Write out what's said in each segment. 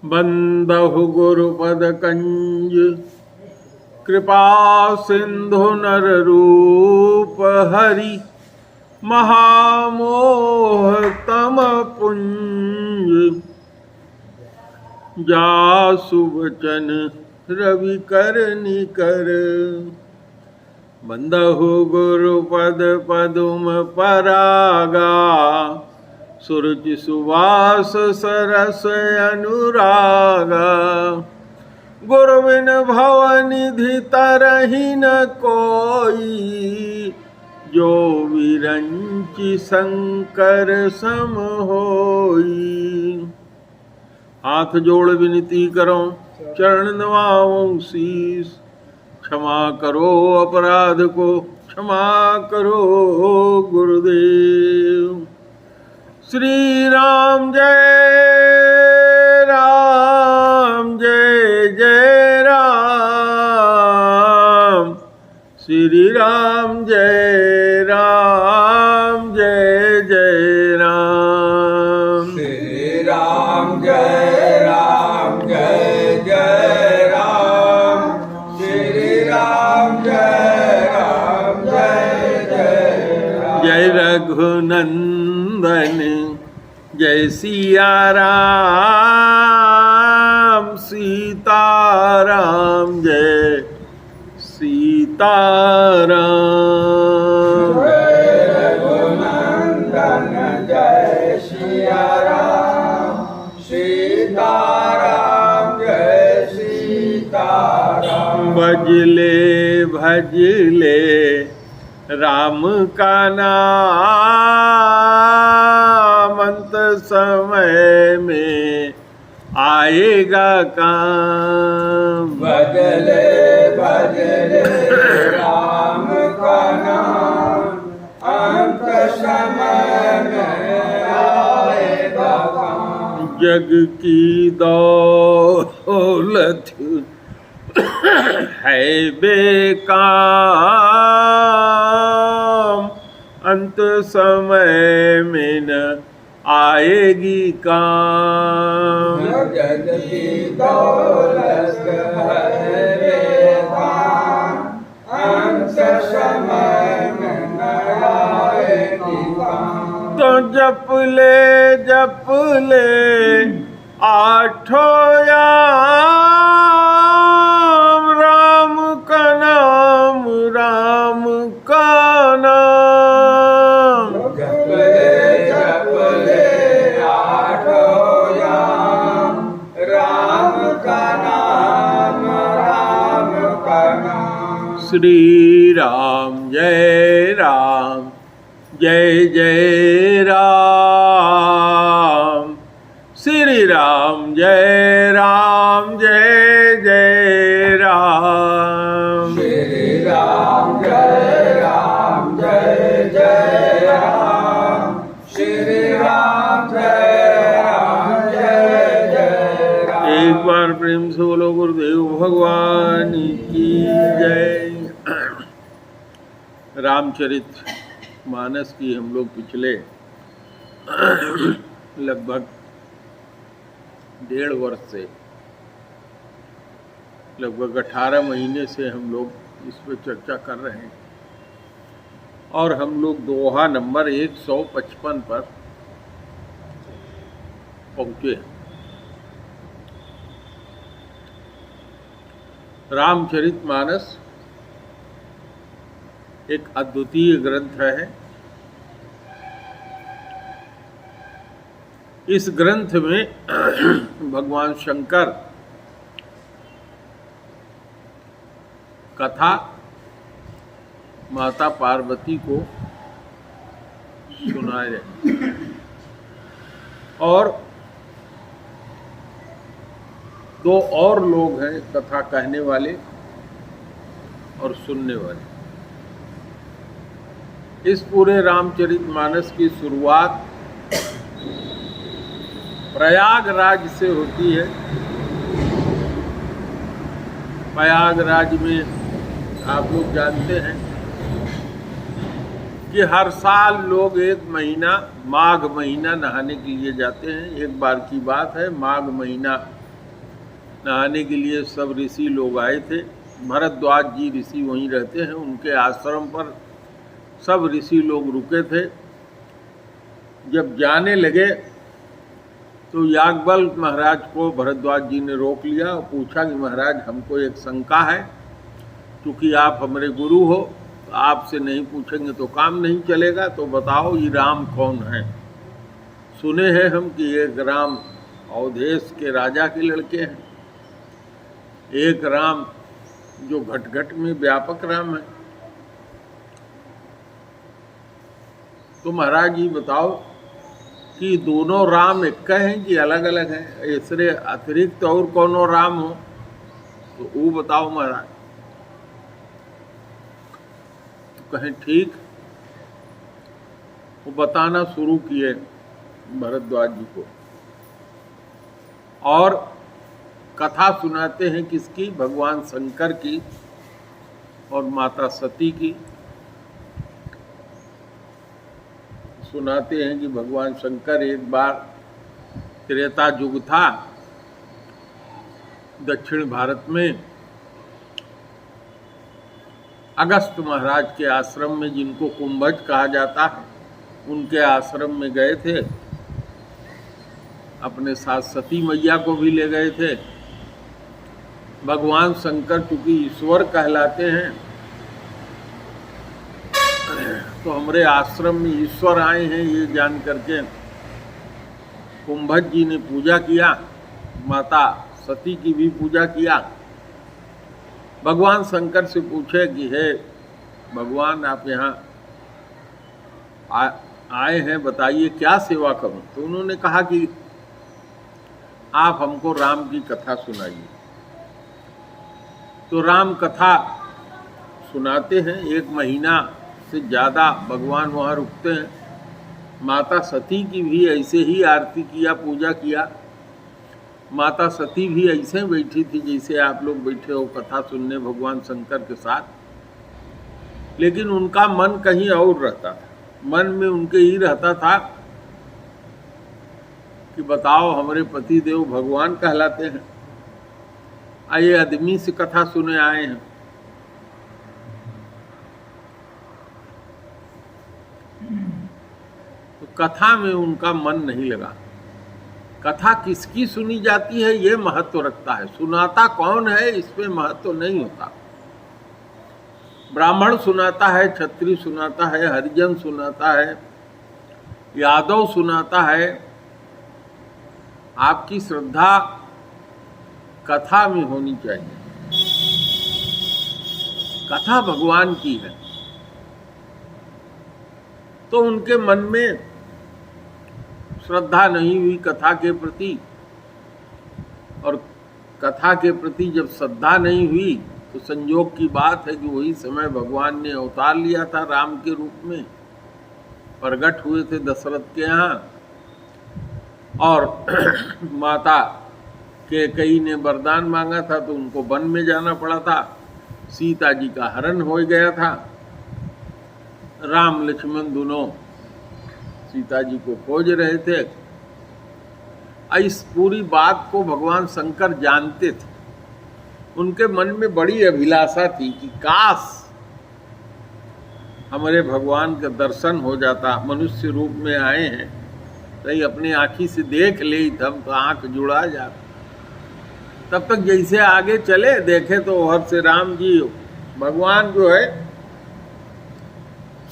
बंदहु गुरुपद कंज कृपा सिंधु नर रूप हरि महामोह तम पुंज जासु वचन रवि कर निकर बंदहु गुरुपद पदुम परागा सुरुचि सुवास सरस अनुरागा गुरुबिन भवनिधि तरहि न कोई जो विरंचि शंकर सम होई। हाथ जोड़ विनती करो चरण नवाऊं शीस क्षमा करो अपराध को क्षमा करो गुरुदेव। श्री राम जय राम जय जय राम श्री राम जय राम जय जय राम श्री राम जय राम जय जय राम श्री राम जय जय राम जय रघुनंदन जय सिया राम सीताराम जय सीताराम। जय रघुनंदन जय सिया राम सीताराम जय सीताराम। भजले भजले राम का नाम अंत समय में आएगा काम। भजले भजले राम का नाम अंत समय में आएगा काम। जग की दौलत है बेकाम अंत समय में न आएगी काम। जग की दौलत है बेकाम अंत समय में न आएगी काम। तो जप ले आठों याम राम का नाम राम का नाम। जप ले आठों याम राम का नाम राम का नाम। श्री राम जय जय राम श्री राम जय जय राम श्री राम जय जय राम श्री राम जय राम। एक बार प्रेम से बोलो गुरुदेव भगवान की जय। रामचरित मानस की हम लोग पिछले लगभग 1.5 वर्ष से लगभग 18 महीने से हम लोग इस पर चर्चा कर रहे हैं और हम लोग दोहा नंबर 155 पर पहुंचे हैं। रामचरित मानस एक अद्वितीय ग्रंथ है। इस ग्रंथ में भगवान शंकर कथा माता पार्वती को सुनाए रहे और 2 और लोग हैं कथा कहने वाले और सुनने वाले। इस पूरे रामचरितमानस की शुरुआत प्रयागराज से होती है। प्रयागराज में आप लोग जानते हैं कि हर साल लोग एक महीना माघ महीना नहाने के लिए जाते हैं। एक बार की बात है, माघ महीना नहाने के लिए सब ऋषि लोग आए थे। भरद्वाज जी ऋषि वहीं रहते हैं, उनके आश्रम पर सब ऋषि लोग रुके थे। जब जाने लगे तो याज्ञवल्क्य महाराज को भरद्वाज जी ने रोक लिया और पूछा कि महाराज हमको एक शंका है, क्योंकि आप हमारे गुरु हो, तो आपसे नहीं पूछेंगे तो काम नहीं चलेगा, तो बताओ ये राम कौन है। सुने हैं हम कि एक राम अवधेश के राजा के लड़के हैं, एक राम जो घट घट में व्यापक राम है। तो महाराज जी बताओ कि दोनों राम एक हैं कि अलग अलग हैं, इससे अतिरिक्त और कोनो राम हो तो वो बताओ महाराज। तो कहें ठीक। वो बताना शुरू किए भरद्वाज जी को और कथा सुनाते हैं किसकी, भगवान शंकर की और माता सती की। सुनाते हैं कि भगवान शंकर एक बार त्रेता युग था दक्षिण भारत में, अगस्त महाराज के आश्रम में, जिनको कुंभज कहा जाता है, उनके आश्रम में गए थे। अपने साथ सती मैया को भी ले गए थे। भगवान शंकर चूंकि ईश्वर कहलाते हैं, तो हमारे आश्रम में ईश्वर आए हैं ये जान करके कुंभज जी ने पूजा किया, माता सती की भी पूजा किया। भगवान शंकर से पूछे कि हे भगवान, आप यहाँ आए हैं, बताइए क्या सेवा करूं। तो उन्होंने कहा कि आप हमको राम की कथा सुनाइए। तो राम कथा सुनाते हैं। एक महीना से ज़्यादा भगवान वहाँ रुकते हैं। माता सती की भी ऐसे ही आरती किया, पूजा किया। माता सती भी ऐसे बैठी थी जैसे आप लोग बैठे हो कथा सुनने भगवान शंकर के साथ, लेकिन उनका मन कहीं और रहता था। मन में उनके ही रहता था कि बताओ हमारे पति देव भगवान कहलाते हैं, आइए आदमी से कथा सुने आए हैं। तो कथा में उनका मन नहीं लगा। कथा किसकी सुनी जाती है ये महत्व रखता है, सुनाता कौन है इस पे महत्व नहीं होता। ब्राह्मण सुनाता है, क्षत्रिय सुनाता है, हरिजन सुनाता है, यादव सुनाता है। आपकी श्रद्धा कथा में होनी चाहिए। कथा भगवान की है। तो उनके मन में श्रद्धा नहीं हुई कथा के प्रति, और कथा के प्रति जब श्रद्धा नहीं हुई तो संयोग की बात है कि वही समय भगवान ने अवतार लिया था, राम के रूप में प्रकट हुए थे दशरथ के यहाँ। और माता कैकेयी ने वरदान मांगा था तो उनको वन में जाना पड़ा था। सीता जी का हरण हो गया था। राम लक्ष्मण दोनों सीता जी को खोज रहे थे। इस पूरी बात को भगवान शंकर जानते थे। उनके मन में बड़ी अभिलाषा थी कि काश हमारे भगवान का दर्शन हो जाता, मनुष्य रूप में आए हैं, कहीं अपनी आँखी से देख ले, तब तो आँख जुड़ा जाता। तब तक जैसे आगे चले देखे तो हर से राम जी, भगवान जो है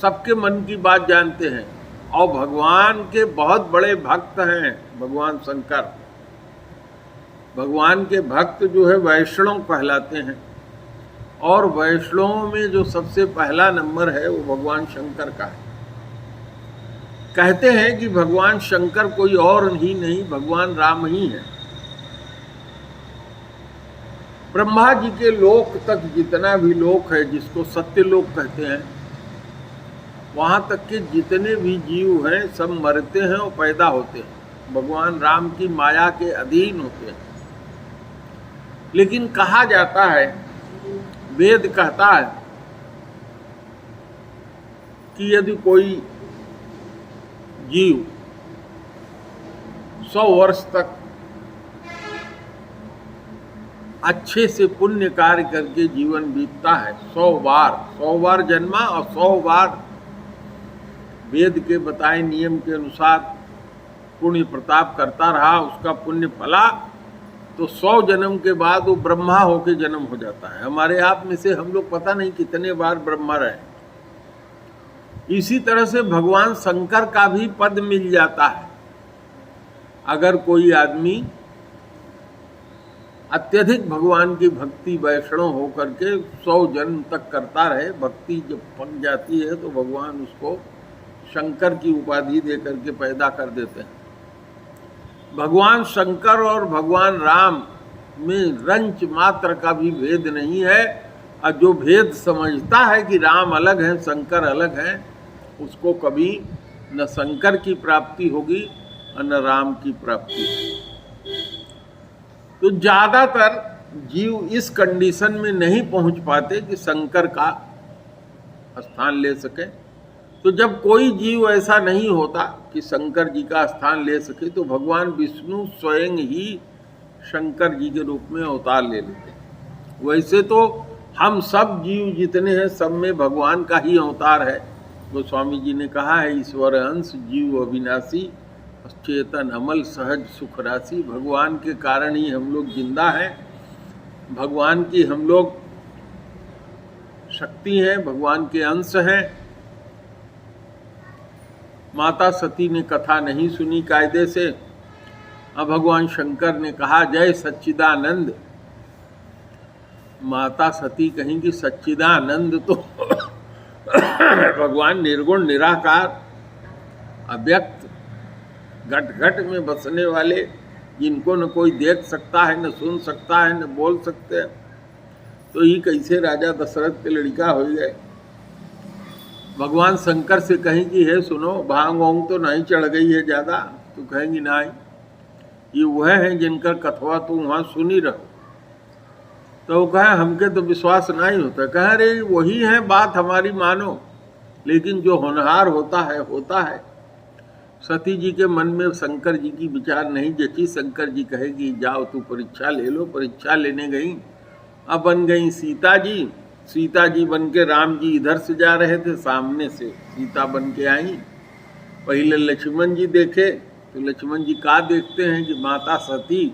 सबके मन की बात जानते हैं, और भगवान के बहुत बड़े भक्त हैं भगवान शंकर। भगवान के भक्त जो है वैष्णव कहलाते हैं, और वैष्णवों में जो सबसे पहला नंबर है वो भगवान शंकर का है। कहते हैं कि भगवान शंकर कोई और ही नहीं, भगवान राम ही है। ब्रह्मा जी के लोक तक जितना भी लोक है, जिसको सत्य लोक कहते हैं, वहाँ तक के जितने भी जीव हैं सब मरते हैं और पैदा होते हैं, भगवान राम की माया के अधीन होते हैं। लेकिन कहा जाता है, वेद कहता है कि यदि कोई जीव 100 वर्ष तक अच्छे से पुण्य कार्य करके जीवन बीतता है, 100 बार जन्मा और 100 बार वेद के बताए नियम के अनुसार पुण्य प्रताप करता रहा, उसका पुण्य फला, तो 100 जन्म के बाद वो ब्रह्मा होके जन्म हो जाता है। हमारे आप में से हम लोग पता नहीं कितने बार ब्रह्मा रहे। इसी तरह से भगवान शंकर का भी पद मिल जाता है। अगर कोई आदमी अत्यधिक भगवान की भक्ति वैष्णव होकर के 100 जन्म तक करता रहे, भक्ति जब पक जाती है तो भगवान उसको शंकर की उपाधि देकर के पैदा कर देते हैं। भगवान शंकर और भगवान राम में रंच मात्र का भी भेद नहीं है, और जो भेद समझता है कि राम अलग हैं शंकर अलग हैं, उसको कभी न शंकर की प्राप्ति होगी और न राम की प्राप्ति। तो ज़्यादातर जीव इस कंडीशन में नहीं पहुंच पाते कि शंकर का स्थान ले सके। तो जब कोई जीव ऐसा नहीं होता कि शंकर जी का स्थान ले सके, तो भगवान विष्णु स्वयं ही शंकर जी के रूप में अवतार ले लेते। वैसे तो हम सब जीव जितने हैं सब में भगवान का ही अवतार है। गोस्वामी जी ने कहा है, ईश्वर अंश जीव अविनाशी, चेतन अमल सहज सुख राशि। भगवान के कारण ही हम लोग जिंदा हैं, भगवान की हम लोग शक्ति हैं, भगवान के अंश हैं। माता सती ने कथा नहीं सुनी कायदे से, अब भगवान शंकर ने कहा जय सच्चिदानंद। माता सती कहेंगी सच्चिदानंद तो भगवान निर्गुण निराकार अव्यक्त घट घट में बसने वाले, जिनको न कोई देख सकता है, न सुन सकता है, न बोल सकते हैं, तो ये कैसे राजा दशरथ के लड़का हो गए। भगवान शंकर से कहेंगी हे सुनो, भांग वांग तो नहीं चढ़ गई है ज़्यादा? तो कहेंगी नहीं, ये वह हैं जिनका कथवा तुम वहाँ सुनी रहो। तो वो कहे हमके तो विश्वास नहीं होता। कहे अरे वही है, बात हमारी मानो, लेकिन जो होनहार होता है होता है। सती जी के मन में शंकर जी की विचार नहीं जची। शंकर जी कहेगी जाओ तू परीक्षा ले लो। परीक्षा लेने गई, अब बन गई सीता जी। सीता जी बन के राम जी इधर से जा रहे थे, सामने से सीता बन के आई। पहले लक्ष्मण जी देखे तो लक्ष्मण जी का देखते हैं कि माता सती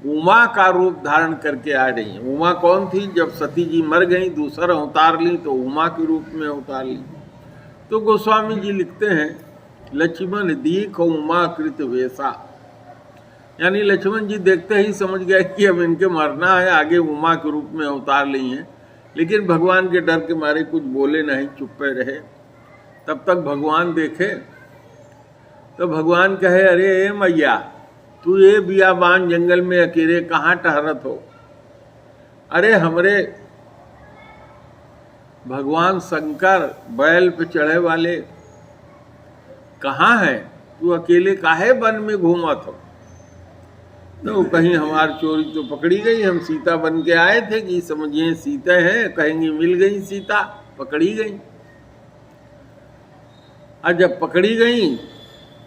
उमा का रूप धारण करके आ रही हैं। उमा कौन थी? जब सती जी मर गई, दूसरा अवतार ली तो उमा के रूप में अवतार ली। तो गोस्वामी जी लिखते हैं लक्ष्मण दीख उमा कृत वेशा, यानी लक्ष्मण जी देखते ही समझ गए कि अब इनके मरना है, आगे उमा के रूप में अवतार ली हैं। लेकिन भगवान के डर के मारे कुछ बोले नहीं, चुप्पे रहे। तब तक भगवान देखे तो भगवान कहे अरे मैया, तू ये बियाबान जंगल में अकेले कहाँ टहरत हो? अरे हमरे भगवान शंकर बैल पे चढ़े वाले कहाँ हैं? तू अकेले काहे वन में घूमत हो? तो कहीं हमारी चोरी तो पकड़ी गई, हम सीता बन के आए थे कि समझिए सीता हैं, कहेंगी मिल गई सीता, पकड़ी गई। और जब पकड़ी गई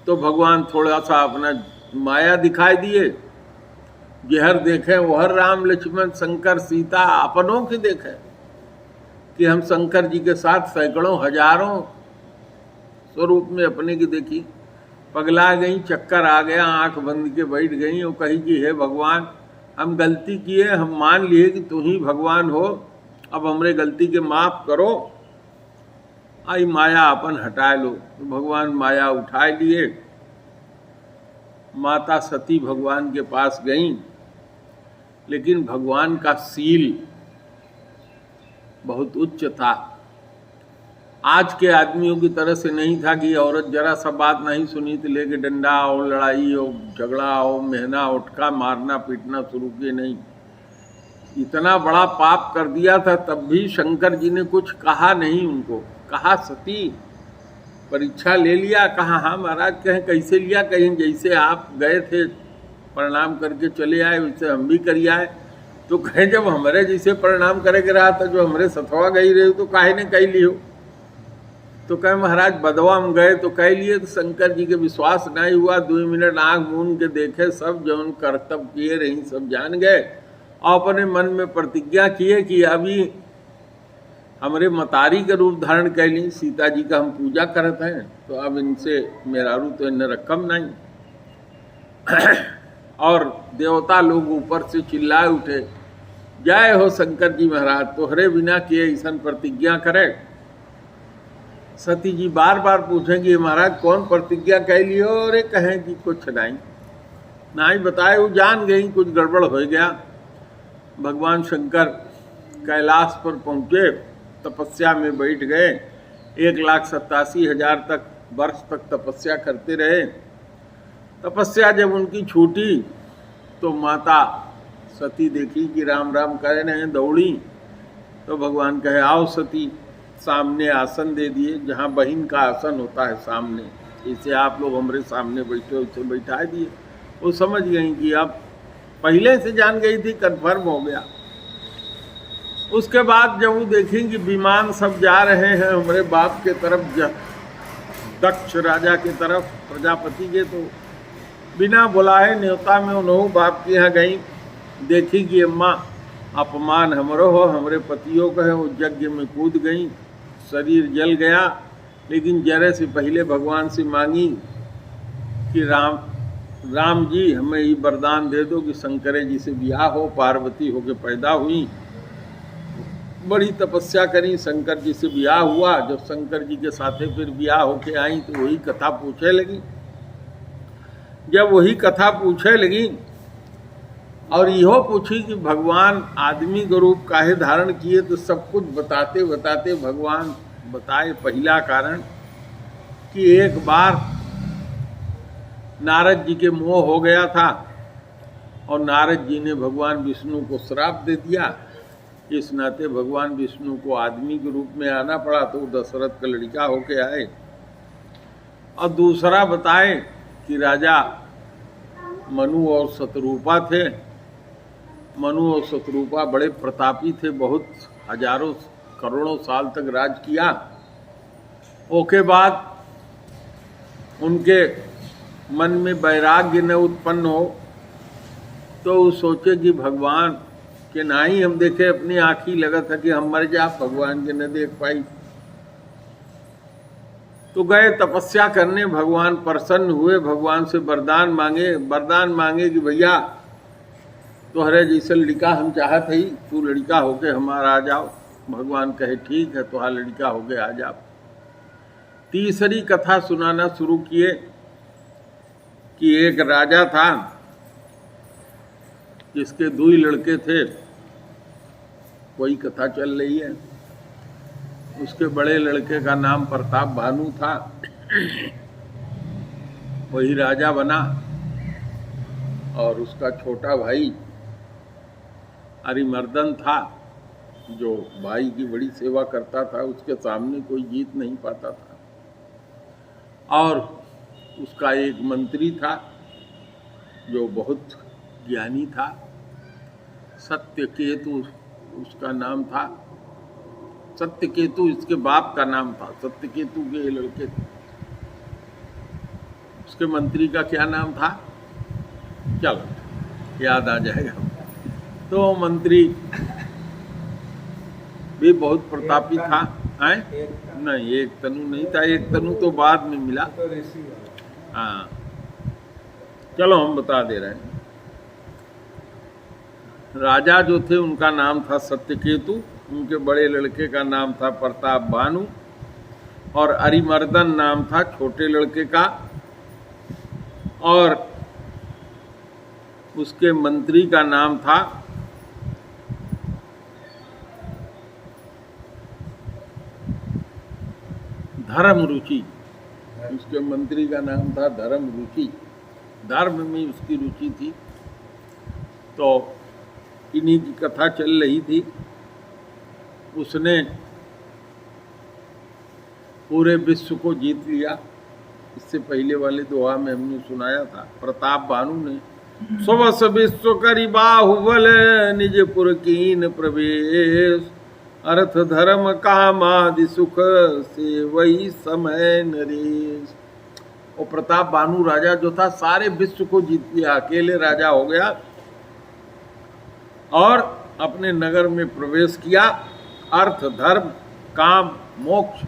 तो भगवान थोड़ा सा अपना माया दिखाई दिए। जहर देखे वहर राम लक्ष्मण शंकर सीता अपनों के देखे कि हम शंकर जी के साथ सैकड़ों हजारों स्वरूप में अपने की देखी। पगला गई, चक्कर आ गया, आंख बंद के बैठ गई और कही कि हे भगवान, हम गलती किए, हम मान लिए कि तू ही भगवान हो, अब हमरे गलती के माफ करो, आई माया अपन हटा लो। तो भगवान माया उठा लिए। माता सती भगवान के पास गईं, लेकिन भगवान का सील बहुत उच्च था। आज के आदमियों की तरह से नहीं था कि औरत जरा सा बात नहीं सुनी तो लेके डंडा और लड़ाई और झगड़ा और मेहना उठका मारना पीटना शुरू किए। नहीं, इतना बड़ा पाप कर दिया था, तब भी शंकर जी ने कुछ कहा नहीं उनको। कहा सती परीक्षा ले लिया? कहा हाँ महाराज। कहें कैसे लिया? कहीं जैसे आप गए थे प्रणाम करके चले आए वैसे हम भी करिए आए। तो कहें जब हमारे जैसे प्रणाम करे के रहा था, जो हमारे सथवा गई रही तो काहे ने कही लियो। तो कहे महाराज बदवा में गए तो कह लिए, तो शंकर जी के विश्वास नहीं हुआ। 2 मिनट आंख मूंद के देखे, सब जो कर्तव्य किए रही सब जान गए और अपने मन में प्रतिज्ञा किए कि अभी हमरे मतारी के रूप धारण कैली, सीता जी का हम पूजा करत हैं, तो अब इनसे मेरा रूप तो इन्हें रकम नहीं। और देवता लोग ऊपर से चिल्लाए उठे, जय हो शंकर जी महाराज, तोहरे बिना किए ऐसा प्रतिज्ञा करे। सती जी बार बार पूछेंगी महाराज कौन प्रतिज्ञा कह लियो, और कहें कि कुछ नहीं बताए, वो जान गई कुछ गड़बड़ हो गया। भगवान शंकर कैलाश पर पहुँचे, तपस्या में बैठ गए, 1,87,000 तक वर्ष तक तपस्या करते रहे। तपस्या जब उनकी छूटी तो माता सती देखी कि राम राम कह रहे हैं, दौड़ी। तो भगवान कहे आओ सती, सामने आसन दे दिए, जहाँ बहन का आसन होता है सामने, इसे आप लोग हमारे सामने बैठे, उसे बैठा दिए। वो समझ गई कि अब पहले से जान गई थी, कन्फर्म हो गया। उसके बाद जब वो देखेंगे विमान सब जा रहे हैं हमारे बाप के तरफ, दक्ष राजा के तरफ, प्रजापति के, तो बिना बुलाए न्योता में उन्होंने बाप के यहाँ गई। देखी कि अम्मा अपमान हमरो हो, हमारे पतियों का है, वो यज्ञ में कूद गई, शरीर जल गया। लेकिन जरे से पहले भगवान से मांगी कि राम जी हमें ये वरदान दे दो कि शंकर जी से ब्याह हो, पार्वती होके पैदा हुई। बड़ी तपस्या करी, शंकर जी से ब्याह हुआ। जब शंकर जी के साथे फिर ब्याह होके आई तो वही कथा पूछे लगी। जब वही कथा पूछे लगी और यहो पूछी कि भगवान आदमी के रूप काहे धारण किए, तो सब कुछ बताते बताते भगवान बताए पहला कारण कि एक बार नारद जी के मोह हो गया था और नारद जी ने भगवान विष्णु को श्राप दे दिया। इस नाते भगवान विष्णु को आदमी के रूप में आना पड़ा, तो दशरथ का लड़का होके आए। और दूसरा बताए कि राजा मनु और शतरूपा थे। मनु और शतरूपा बड़े प्रतापी थे, बहुत हजारों करोड़ों साल तक राज किया। ओके बाद उनके मन में वैराग्य न उत्पन्न हो, तो वो सोचे कि भगवान के ना ही हम देखे, अपनी आँखी लगा था कि हम मर जा, भगवान के न देख पाई। तो गए तपस्या करने, भगवान प्रसन्न हुए, भगवान से वरदान मांगे कि भैया तोहरे जैसे लड़का हम चाहत ही, तू लड़का होके हमारा आ जाओ। भगवान कहे ठीक है, तुहार लड़का होके आ जाओ। तीसरी कथा सुनाना शुरू किए कि एक राजा था जिसके 2 लड़के थे। वही कथा चल रही है। उसके बड़े लड़के का नाम प्रताप भानु था, वही राजा बना। और उसका छोटा भाई अरिमर्दन था, जो भाई की बड़ी सेवा करता था, उसके सामने कोई जीत नहीं पाता था। और उसका एक मंत्री था जो बहुत ज्ञानी था, सत्यकेतु उसका नाम था। सत्यकेतु इसके बाप का नाम था, सत्यकेतु के लड़के थे। उसके मंत्री का क्या नाम था, चलो याद आ जाएगा। तो मंत्री भी बहुत प्रतापी था। नहीं, एक तनु नहीं था, एक तनु तो बाद में मिला। हाँ, चलो हम बता दे रहे हैं। राजा जो थे उनका नाम था सत्यकेतु, उनके बड़े लड़के का नाम था प्रताप भानु, और अरिमर्दन नाम था छोटे लड़के का। और उसके मंत्री का नाम था धर्मरुचि। उसके मंत्री का नाम था धर्मरुचि, धर्म में उसकी रुचि थी। तो इन्हीं की कथा चल रही थी। उसने पूरे विश्व को जीत लिया। इससे पहले वाले दोहा में हमने सुनाया था, प्रताप भानु ने स्वस विश्व करी बाहुबल निज पुर कीन प्रवेश, अर्थ धर्म काम आदि सुख से वही समय नरेश। और प्रताप भानु राजा जो था सारे विश्व को जीत लिया, अकेले राजा हो गया और अपने नगर में प्रवेश किया। अर्थ धर्म काम मोक्ष,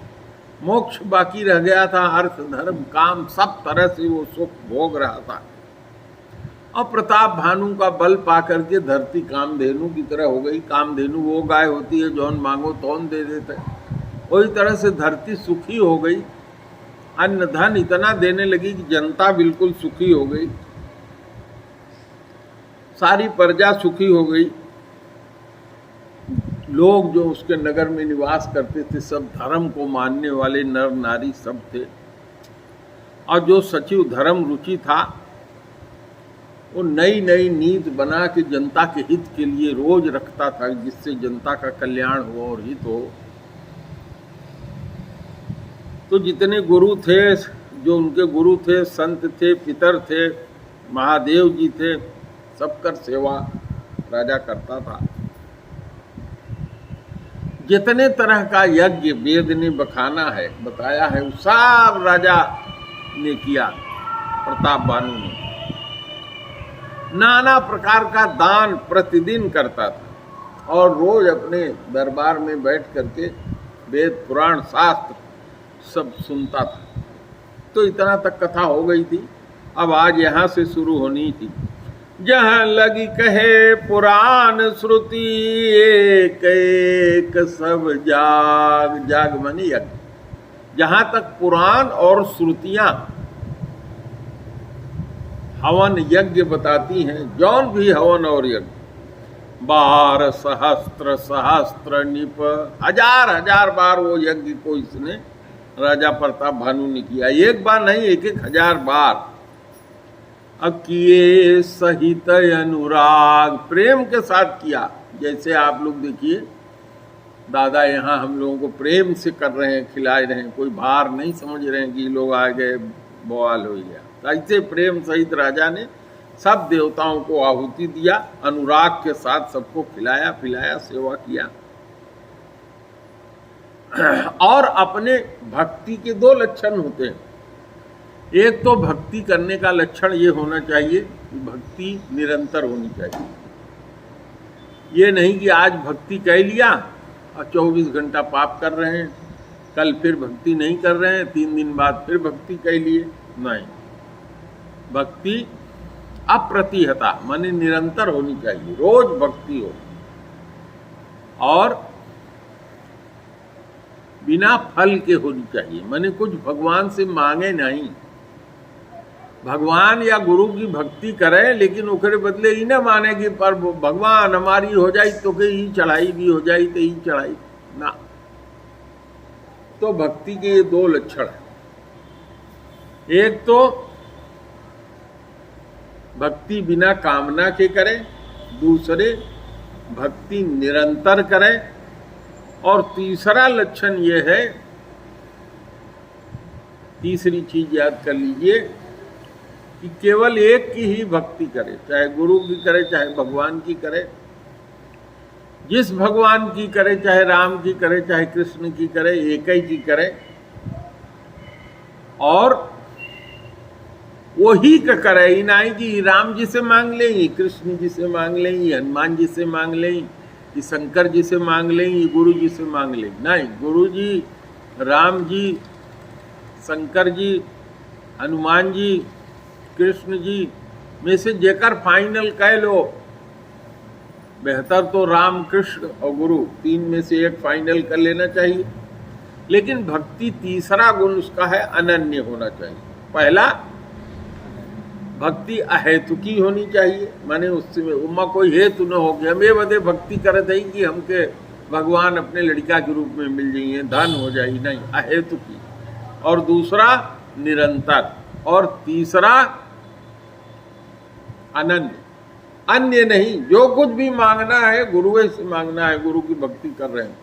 मोक्ष बाकी रह गया था, अर्थ धर्म काम सब तरह से वो सुख भोग रहा था। और प्रताप भानु का बल पाकर के धरती कामधेनु की तरह हो गई। कामधेनु वो गाय होती है जौन मांगो तौन दे देते, वही तरह से धरती सुखी हो गई। अन्न धन इतना देने लगी कि जनता बिल्कुल सुखी हो गई, सारी प्रजा सुखी हो गई। लोग जो उसके नगर में निवास करते थे सब धर्म को मानने वाले नर नारी सब थे। और जो सचिव धर्म रुचि था वो नई नई नीति बना के जनता के हित के लिए रोज रखता था, जिससे जनता का कल्याण हो और हित हो। तो जितने गुरु थे, जो उनके गुरु थे, संत थे, पितर थे, महादेव जी थे, सबकर सेवा राजा करता था। जितने तरह का यज्ञ वेद ने बखाना है, बताया है, वो सब राजा ने किया। प्रताप भानु ने नाना प्रकार का दान प्रतिदिन करता था और रोज अपने दरबार में बैठ करके वेद पुराण शास्त्र सब सुनता था। तो इतना तक कथा हो गई थी। अब आज यहाँ से शुरू होनी थी। जहाँ लगी कहे पुराण श्रुति एक एक सब जाग, जाग मानी यज्ञ। जहाँ तक पुराण और श्रुतियाँ हवन यज्ञ बताती हैं, जौन भी हवन और यज्ञ 12 सहस्त्र सहस्त्र निप, हजार हजार बार वो यज्ञ को इसने राजा प्रताप भानु ने किया। एक बार नहीं, एक एक हजार बार। अब किए सहित अनुराग, प्रेम के साथ किया। जैसे आप लोग देखिए दादा यहाँ हम लोगों को प्रेम से कर रहे हैं, खिला रहे हैं, कोई भार नहीं समझ रहे हैं कि लोग आ गए बवाल हो गया। ऐसे प्रेम सहित राजा ने सब देवताओं को आहुति दिया, अनुराग के साथ सबको खिलाया पिलाया, सेवा किया। और अपने भक्ति के 2 लक्षण होते हैं। एक तो भक्ति करने का लक्षण ये होना चाहिए कि भक्ति निरंतर होनी चाहिए। ये नहीं कि आज भक्ति कह लिया और 24 घंटा पाप कर रहे हैं, कल फिर भक्ति नहीं कर रहे हैं, 3 दिन बाद फिर भक्ति कह लिए। नहीं, भक्ति अप्रतिहता माने निरंतर होनी चाहिए, रोज भक्ति हो और बिना फल के होनी चाहिए। माने कुछ भगवान से मांगे नहीं, भगवान या गुरु की भक्ति करे लेकिन ओकरे बदले ही ना माने कि पर भगवान हमारी हो जाई तो के ही चढ़ाई भी हो जाई तो ही चढ़ाई ना। तो भक्ति के ये 2 लक्षण हैं। एक तो भक्ति बिना कामना के करें, दूसरे भक्ति निरंतर करें, और तीसरा लक्षण ये है, तीसरी चीज याद कर लीजिए कि केवल एक की ही भक्ति करे, चाहे गुरु की करे चाहे भगवान की करे। जिस भगवान की करे, चाहे राम की करे चाहे कृष्ण की करे, एक ही की करे और वही का करे। ही नहीं कि राम जी से मांग लें, कृष्ण जी से मांग लें, हनुमान जी से मांग लें, शंकर जी से मांग लें, गुरु जी से मांग लें। नहीं, गुरु जी, राम जी, शंकर जी, हनुमान जी, कृष्ण जी में से जेकर फाइनल कह लो, बेहतर तो राम, कृष्ण और गुरु 3 में से एक फाइनल कर लेना चाहिए। लेकिन भक्ति तीसरा गुण उसका है अनन्य होना चाहिए। पहला, भक्ति अहेतुकी होनी चाहिए, माने उससे उमा कोई हेतु न हो गया हमें बदे भक्ति करत है कि हमके भगवान अपने लड़का के रूप में मिल जाइए, धन हो जाए, नहीं, अहेतुकी। और दूसरा निरंतर, और तीसरा अनन्य। अन्य नहीं, जो कुछ भी मांगना है गुरु से मांगना है। गुरु की भक्ति कर रहे हैं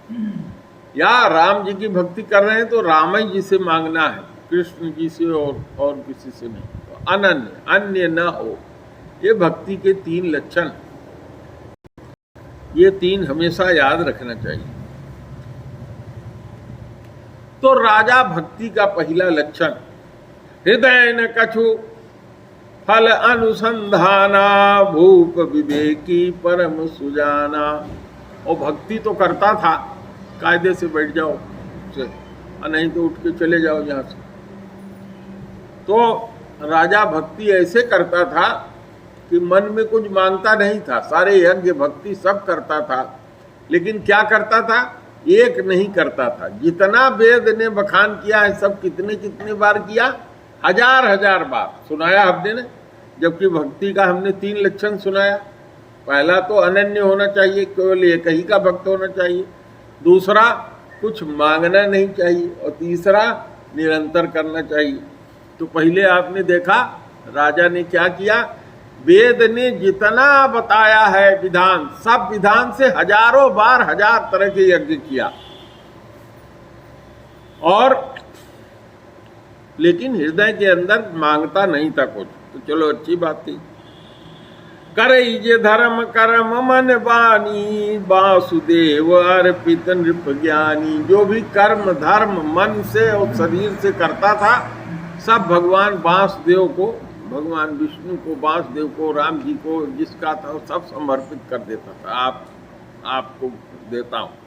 या राम जी की भक्ति कर रहे हैं तो राम जी से मांगना है, कृष्ण जी से और किसी से नहीं। तो अनन्य, अन्य न हो, ये भक्ति के 3 लक्षण, ये 3 हमेशा याद रखना चाहिए। तो राजा भक्ति का पहला लक्षण, हृदय न कछु फल अनुसंधाना, भूप विवेकी परम सुजाना। और भक्ति तो करता था, कायदे से बैठ जाओ से, और नहीं तो उठ के चले जाओ यहाँ से। तो राजा भक्ति ऐसे करता था कि मन में कुछ मांगता नहीं था, सारे यज्ञ भक्ति सब करता था, लेकिन क्या करता था, एक नहीं करता था। जितना वेद ने बखान किया है सब कितने कितने बार किया, हजार हजार बार सुनाया हमने ने। जबकि भक्ति का हमने 3 लक्षण सुनाया। पहला तो अनन्य होना चाहिए, केवल एक ही का भक्त होना चाहिए। दूसरा, कुछ मांगना नहीं चाहिए। और तीसरा, निरंतर करना चाहिए। तो पहले आपने देखा राजा ने क्या किया, वेद ने जितना बताया है विधान, सब विधान से हजारों बार 1000 तरह के यज्ञ किया, और लेकिन हृदय के अंदर मांगता नहीं था कुछ। तो चलो अच्छी बात थी। करई जे धर्म कर्म मन बानी, वासुदेव अर्पित नृप ज्ञानी। जो भी कर्म धर्म मन से और शरीर से करता था, सब भगवान वासुदेव को, भगवान विष्णु को, वासुदेव को, राम जी को, जिसका था सब समर्पित कर देता था। आपको देता हूं।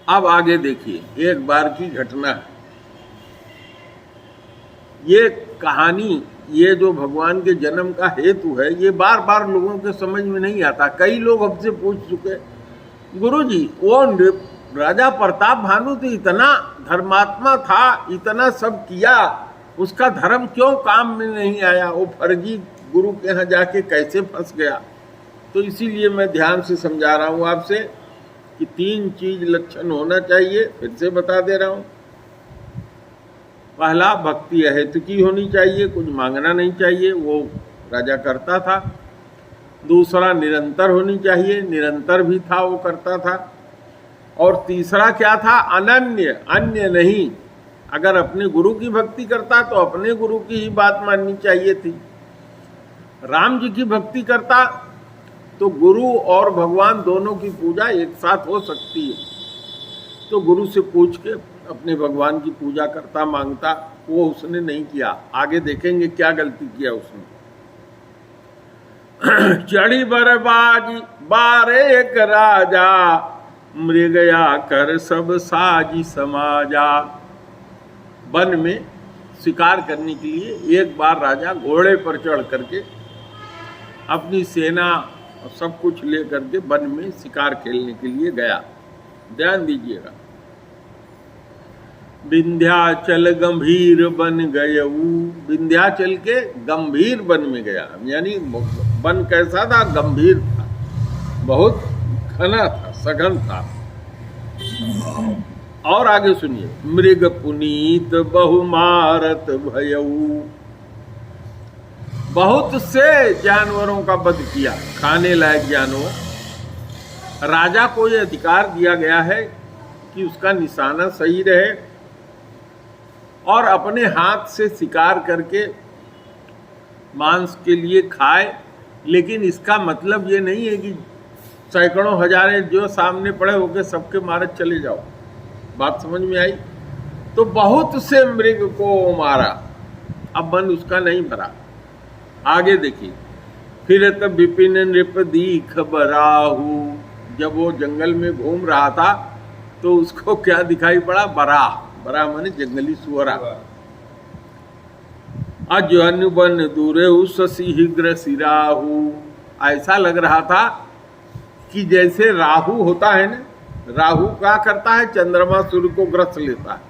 अब आगे देखिए, एक बार की घटना है। ये कहानी, ये जो भगवान के जन्म का हेतु है, ये बार बार लोगों के समझ में नहीं आता। कई लोग हमसे पूछ चुके, गुरुजी वो राजा प्रताप भानु तो इतना धर्मात्मा था, इतना सब किया, उसका धर्म क्यों काम में नहीं आया, वो फर्जी गुरु के यहाँ जाके कैसे फंस गया। तो इसीलिए मैं ध्यान से समझा रहा हूँ आपसे कि 3 चीज लक्षण होना चाहिए। फिर से बता दे रहा हूँ। पहला, भक्ति अहेतु की होनी चाहिए, कुछ मांगना नहीं चाहिए, वो राजा करता था। दूसरा, निरंतर होनी चाहिए, निरंतर भी था, वो करता था। और तीसरा क्या था, अनन्य, अन्य नहीं। अगर अपने गुरु की भक्ति करता तो अपने गुरु की ही बात माननी चाहिए थी। राम जी की भक्ति करता तो गुरु और भगवान दोनों की पूजा एक साथ हो सकती है। तो गुरु से पूछ के अपने भगवान की पूजा करता, मांगता। वो उसने नहीं किया। आगे देखेंगे क्या गलती किया उसने। चढ़ी बरबाजी बारे एक राजा, मृगया कर सब साजी समाजा। वन में शिकार करने के लिए एक बार राजा घोड़े पर चढ़ करके अपनी सेना और सब कुछ ले करके वन में शिकार खेलने के लिए गया। ध्यान दीजिएगा। विंध्याचल गंभीर बन गयऊ, विंध्याचल के गंभीर वन में गया। यानी वन कैसा था, गंभीर था, बहुत घना था, सघन था। और आगे सुनिए, मृग पुनीत बहुमारत भयऊ। बहुत से जानवरों का वध किया, खाने लायक जानवर। राजा को यह अधिकार दिया गया है कि उसका निशाना सही रहे और अपने हाथ से शिकार करके मांस के लिए खाए। लेकिन इसका मतलब ये नहीं है कि सैकड़ों हजारे जो सामने पड़े होके सबके मारे चले जाओ। बात समझ में आई? तो बहुत से मृग को मारा, अब मन उसका नहीं भरा। आगे देखिए, फिर तब विपिन नृप दीख बराहू। जब वो जंगल में घूम रहा था तो उसको क्या दिखाई पड़ा, बराह। बराह माने जंगली सुअरा। अजन बन दूरे शीघ्र सिराहू। ऐसा लग रहा था कि जैसे राहु होता है ना, राहु क्या करता है, चंद्रमा सूर्य को ग्रस लेता है।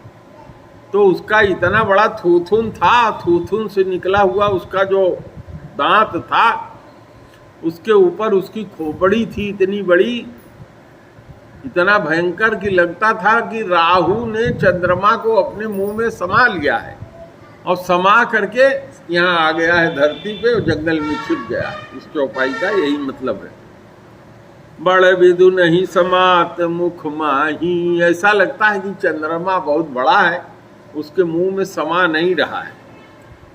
तो उसका इतना बड़ा थूथुन था, थूथुन से निकला हुआ उसका जो दांत था, उसके ऊपर उसकी खोपड़ी थी इतनी बड़ी, इतना भयंकर कि लगता था कि राहु ने चंद्रमा को अपने मुंह में समा लिया है और समा करके यहाँ आ गया है धरती पे और जंगल में छिप गया है। इस चौपाई का यही मतलब है। बड़ विदु नहीं समात मुख माही। ऐसा लगता है कि चंद्रमा बहुत बड़ा है, उसके मुंह में समा नहीं रहा है।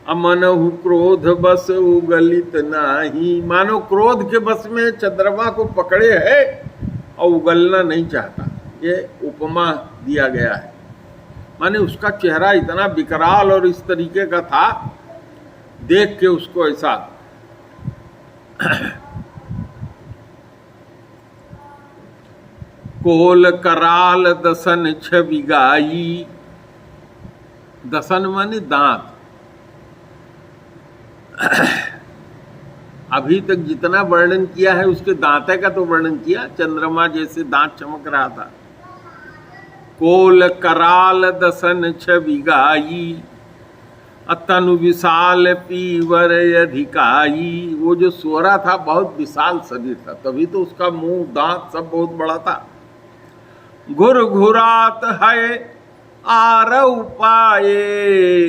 अमनहु क्रोध बस उगलित नाही। मानो क्रोध के बस में चंद्रमा को पकड़े है और उगलना नहीं चाहता। ये उपमा दिया गया है। माने उसका चेहरा इतना विकराल और इस तरीके का था, देख के उसको ऐसा कोल कराल दसन छवि गाई। दसन माने दांत। अभी तक जितना वर्णन किया है उसके दांते का तो वर्णन किया, चंद्रमा जैसे दांत चमक रहा था। कोल कराल दसन छवि गाई, तनु विशाल पीवर अधिकाई। वो जो सोरा था बहुत विशाल शरीर था, तभी तो उसका मुंह दांत सब बहुत बड़ा था। घुर घुरात है आरव पाए,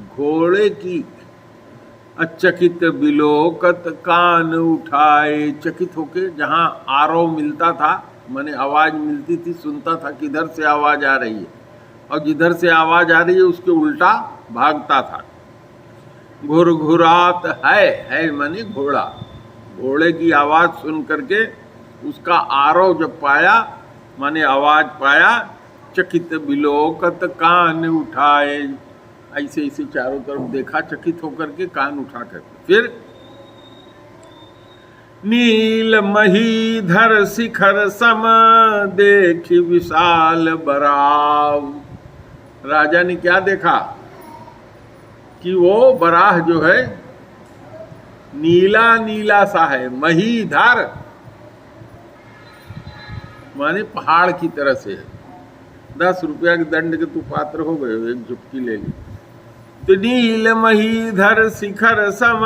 घोड़े की अचकित बिलोकत कान उठाए। चकित होके जहाँ आरव मिलता था, माने आवाज मिलती थी, सुनता था किधर से आवाज आ रही है, और जिधर से आवाज आ रही है उसके उल्टा भागता था। घुर घुरात है माने घोड़ा। घोड़े की आवाज सुन करके उसका आरव जब पाया, माने आवाज पाया, चकित बिलोकत कान उठाए। ऐसे ऐसे चारों तरफ देखा चकित होकर के, कान उठा करके। फिर नील महीधर शिखर सम देखी विशाल बराव। राजा ने क्या देखा कि वो बराह जो है नीला नीला सा है। महीधर माने पहाड़ की तरह से है। 10 रुपया के दंड के तू पात्र हो गए, एक झुटकी ले ली। तो नील महीधर शिखर सम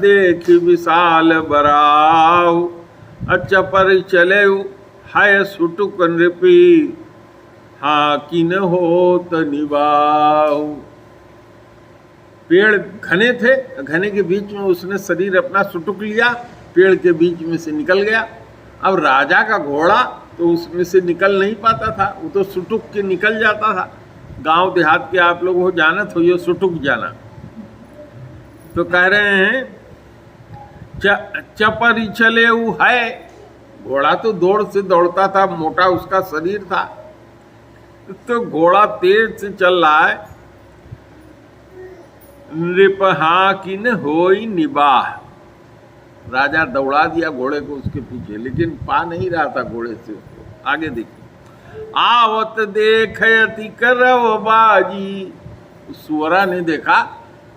देख विशाल बराव, अच्छा पर चले है सुटुक नृपी, हाँ किन होत निवाहु। पेड़ घने थे, घने के बीच में उसने शरीर अपना सुटुक लिया, पेड़ के बीच में से निकल गया। अब राजा का घोड़ा तो उसमें से निकल नहीं पाता था, वो तो सुटुक के निकल जाता था। गांव देहात के आप लोग हो जानत हो, ये सुटुक जाना। तो कह रहे हैं चपरी चले वो है। घोड़ा तो दौड़ से दौड़ता था, मोटा उसका शरीर था, तो घोड़ा तेज से चल रहा है। नृप हाकिन होई निबाह। राजा दौड़ा दिया घोड़े को उसके पीछे, लेकिन पा नहीं रहा था घोड़े से उसको। आगे देखिए, आवत देख अति करव बाजी। सुअरा ने देखा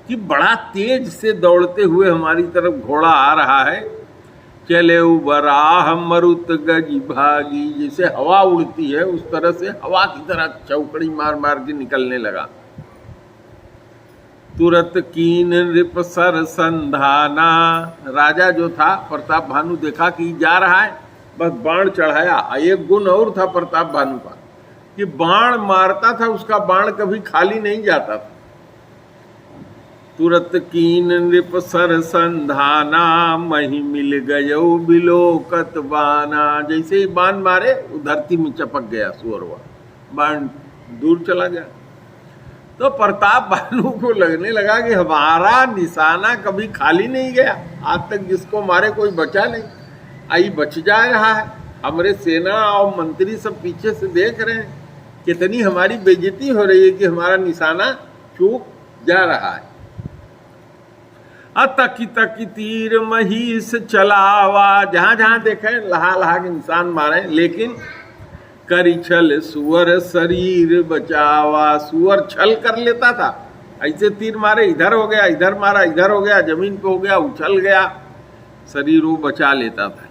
कि बड़ा तेज से दौड़ते हुए हमारी तरफ घोड़ा आ रहा है। चले बराह मरुत गज भागी। जैसे हवा उड़ती है उस तरह से हवा की तरह चौकड़ी मार मार के निकलने लगा। तुरत कीन नृप सर संधाना। राजा जो था प्रताप भानु देखा कि जा रहा है, बस बाण चढ़ाया। एक गुण और था प्रताप भानु का कि बाण मारता था, उसका बाण कभी खाली नहीं जाता था। तुरत कीन नृप सर संधाना, मही मिल गयो बिलोकत बाना। जैसे ही बाण मारे वो धरती में चपक गया सुअरवा, बाण दूर चला गया। तो प्रताप भानु को लगने लगा कि हमारा निशाना कभी खाली नहीं गया, आज तक जिसको मारे कोई बचा नहीं, आई बच जा रहा है। हमारे सेना और मंत्री सब पीछे से देख रहे हैं, कितनी हमारी बेइज्जती हो रही है कि हमारा निशाना चूक जा रहा है। अतकी तकी तीर महीस चलावा। जहां जहां देखे लहा लहा के निशान मारे, लेकिन करी छल सुअर शरीर बचावा। सुअर छल कर लेता था, ऐसे तीर मारे इधर हो गया, इधर मारा इधर हो गया, जमीन पे हो गया, उछल गया, शरीर वो बचा लेता था।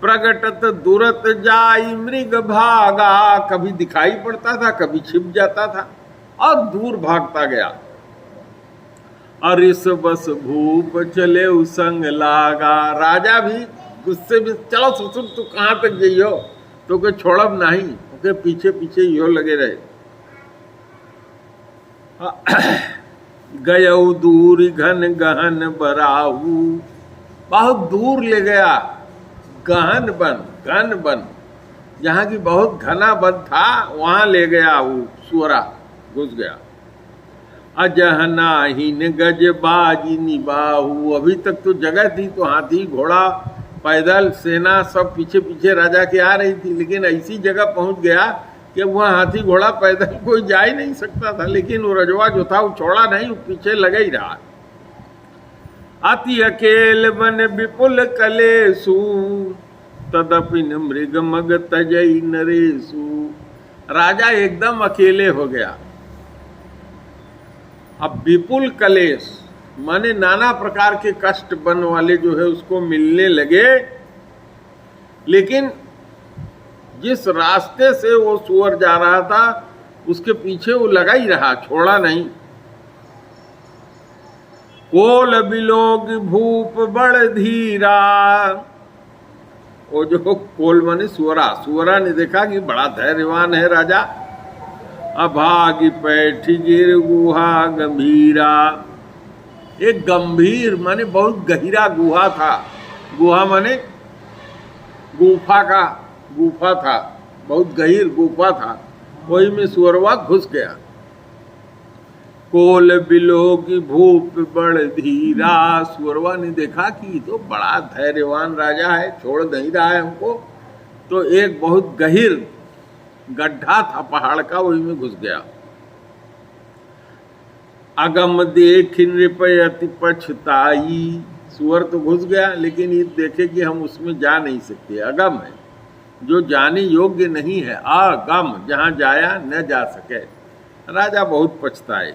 प्रगटत दुरत जाई मृग भागा। कभी दिखाई पड़ता था, कभी छिप जाता था और दूर भागता गया। अरिस बस भूप चले संग लागा। राजा भी गुस्से में, चलो ससुर तू कहाँ तक जइयो, तो के छोड़ब नहीं, ओके पीछे पीछे यो लगे रहे। गयऊ दूर घन गहन बराहू। बहुत दूर ले गया, गहन बन जहाँ की बहुत घना वन था वहां ले गया। वो सुअरा घुस गया। अजहनाहीन गज बाजी निबाहू। अभी तक तो जगह थी तो हाथी घोड़ा पैदल सेना सब पीछे पीछे राजा के आ रही थी, लेकिन ऐसी जगह पहुंच गया कि वहाँ हाथी घोड़ा पैदल कोई जा ही नहीं सकता था। लेकिन वो रजवा जो था वो छोड़ा नहीं, वो पीछे लगा ही रहा। अति अकेल बन विपुल कलेसु, तदपिन मृग मग तजई नरेसु। राजा एकदम अकेले हो गया। अब विपुल कलेश माने नाना प्रकार के कष्ट वन वाले जो है उसको मिलने लगे, लेकिन जिस रास्ते से वो सुअर जा रहा था उसके पीछे वो लगा ही रहा, छोड़ा नहीं। कोल बिलोग भूप बड़ धीरा, वो जो कोल माने सुअरा, सुअरा ने देखा कि बड़ा धैर्यवान है राजा। अभागी पैठ गिर गुहा गंभीरा, एक गंभीर माने बहुत गहिरा गुहा था। गुहा माने गुफा का, गुफा था, बहुत गहीर गुफा था, वही में सुअरवा घुस गया। कोल बिलोगी भूप बड़ धीरा, सुअरवा ने देखा कि तो बड़ा धैर्यवान राजा है, छोड़ नहीं रहा है हमको, तो एक बहुत गहीर गड्ढा था पहाड़ का, वही में घुस गया। अगम देख नृपय अति पछताई, सुअर तो घुस गया लेकिन ये देखे कि हम उसमें जा नहीं सकते, अगम है, जो जाने योग्य नहीं है, अगम, जहाँ जाया न जा सके। राजा बहुत पछताए।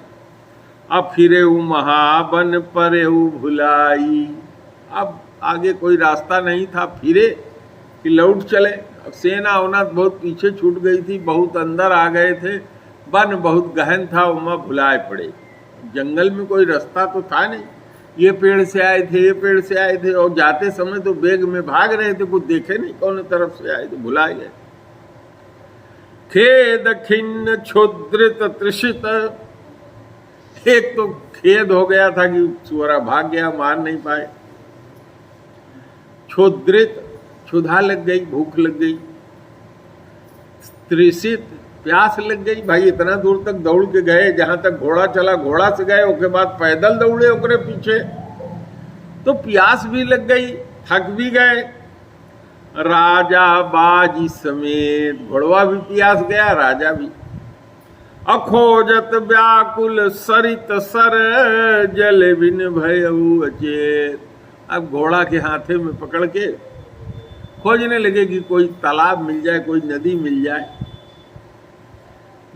अब फिरे महाबन परे भुलाई, अब आगे कोई रास्ता नहीं था, फिरे कि लौट चले। अब सेना होना बहुत पीछे छूट गई थी, बहुत अंदर आ गए थे, वन बहुत गहन था, वहाँ भुलाए पड़े। जंगल में कोई रास्ता तो था नहीं, ये पेड़ से आए थे, ये पेड़ से आए थे, और जाते समय तो बेग में भाग रहे थे, कुछ देखे नहीं कौन तरफ से आए थे, भुलाए गए। खेद खिन्न क्षुद्रित तृषित, एक तो खेद हो गया था कि सुअरा भाग गया, मार नहीं पाए। क्षुद्रित, क्षुधा लग गई, भूख लग गई। तृषित, प्यास लग गई। भाई इतना दूर तक दौड़ के गए, जहां तक घोड़ा चला घोड़ा से गए, उसके बाद पैदल दौड़े ओकरे पीछे, तो प्यास भी लग गई, थक भी गए। राजा बाजी समेत, घोड़वा भी प्यास गया, राजा भी। अखोजत व्याकुल सरित सर, जल बिन भयउ अचेत। अब घोड़ा के हाथे में पकड़ के खोजने लगे कि कोई तालाब मिल जाए, कोई नदी मिल जाए,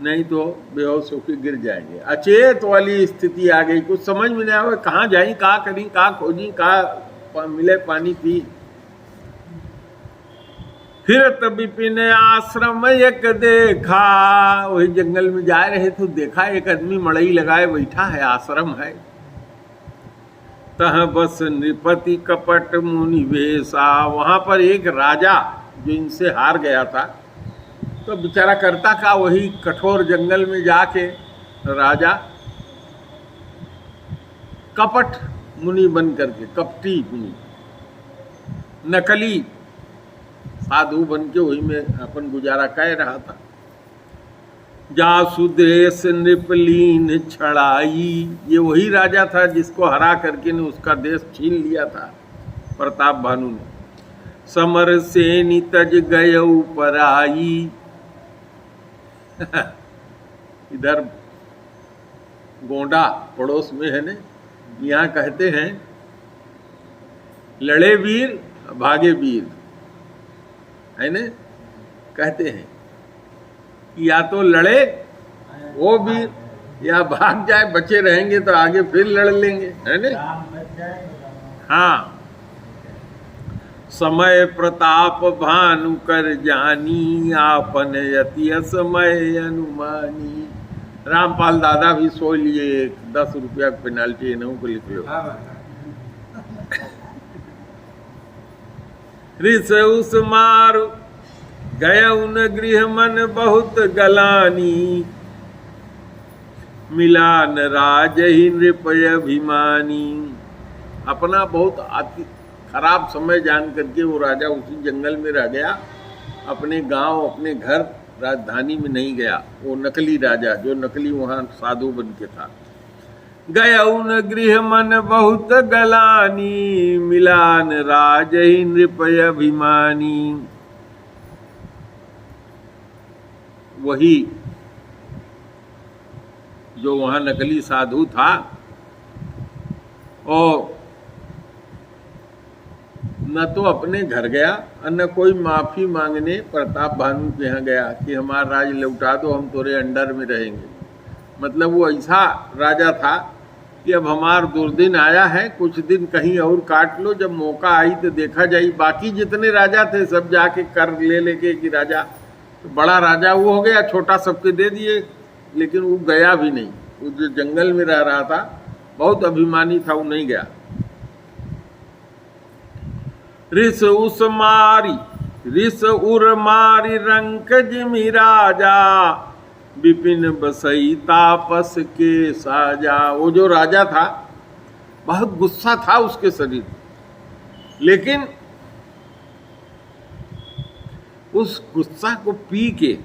नहीं तो बेहोश होकर गिर जाएंगे। अचेत वाली स्थिति आ गई, कुछ समझ में नहीं आवे, कहाँ जाई, कहाँ करी, कहाँ खोजी, कहाँ मिले पानी पी। फिर तभी पिने आश्रम एक देखा, वही जंगल में जा रहे तो देखा एक आदमी मड़ई लगाए बैठा है, आश्रम है। तह बस नृपति कपट मुनि वेशा, वहां पर एक राजा जो इनसे हार गया था, तो बेचारा करता का वही कठोर जंगल में जाके राजा कपट मुनि बन करके, कपटी मुनि, नकली साधु बन के वही में अपन गुजारा कर रहा था। जासु देश नृपलीन छड़ाई, ये वही राजा था जिसको हरा करके ने उसका देश छीन लिया था प्रताप भानु ने। समर सेनी तज गयऊ पराई, इधर गोंडा पड़ोस में है ने, यहाँ कहते हैं लड़े वीर भागे वीर, है ने, कहते हैं कि या तो लड़े वो वीर, या भाग जाए, बचे रहेंगे तो आगे फिर लड़ लेंगे, है ने। हाँ, समय प्रताप भानु कर जानी, आपन यति असमय अनुमानी। रामपाल दादा भी सो लिए, 10 रुपया पेनाल्टी इन्हों को लिख लो। ऋष उस मारु गया उन गृह मन बहुत गलानी, मिलान राज ही नृपय अभिमानी। अपना बहुत अति खराब समय जान करके वो राजा उसी जंगल में रह गया, अपने गांव अपने घर राजधानी में नहीं गया। वो नकली राजा जो नकली वहाँ साधु बन के था। गयउन गृह मन बहुत गलानी, मिलान राजहि नृपय अभिमानी। वही जो वहां नकली साधु था और न तो अपने घर गया और न कोई माफी मांगने प्रताप भानु के यहाँ गया कि हमारा राज लौटा दो, हम तोरे अंडर में रहेंगे। मतलब वो ऐसा राजा था कि अब हमार दुर्दिन आया है, कुछ दिन कहीं और काट लो, जब मौका आई तो देखा जाए। बाकी जितने राजा थे सब जाके कर ले लेके कि राजा, तो बड़ा राजा वो हो गया, छोटा सबके दे दिए, लेकिन वो गया भी नहीं। वो जो जंगल में रह रहा था, बहुत अभिमानी था, वो नहीं गया। रिस उस मारी रिस उर मारी रंक जिमि राजा, विपिन बसई तापस के साजा। वो जो राजा था बहुत गुस्सा था उसके शरीर, लेकिन उस गुस्सा को पी के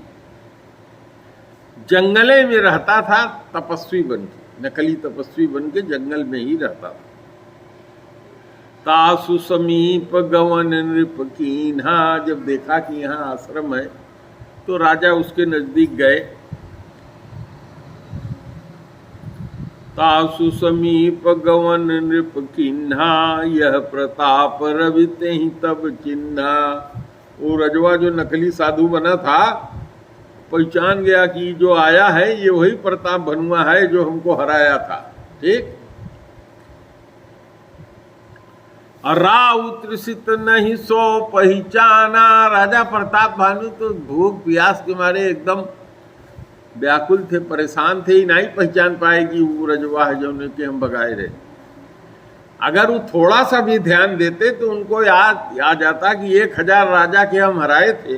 जंगले में रहता था, तपस्वी बन के, नकली तपस्वी बन के जंगल में ही रहता था। तासु समीप गवन नृप कीन्हा, जब देखा कि यहाँ आश्रम है तो राजा उसके नजदीक गए। तासु समीप गवन नृप कीन्हा, यह प्रताप रविते ही तब चिन्हा। वो रजवा जो नकली साधु बना था पहचान गया कि जो आया है ये वही प्रताप भनुआ है जो हमको हराया था। ठीक, राउत नहीं सो पहचाना। राजा प्रताप भानु तो भूख प्यास के मारे एकदम व्याकुल थे, परेशान थे, ही नहीं पहचान पाए कि वो रजवा है जो कि हम भगाए रहे। अगर वो थोड़ा सा भी ध्यान देते तो उनको याद आ जाता कि 1000 राजा के हम हराए थे,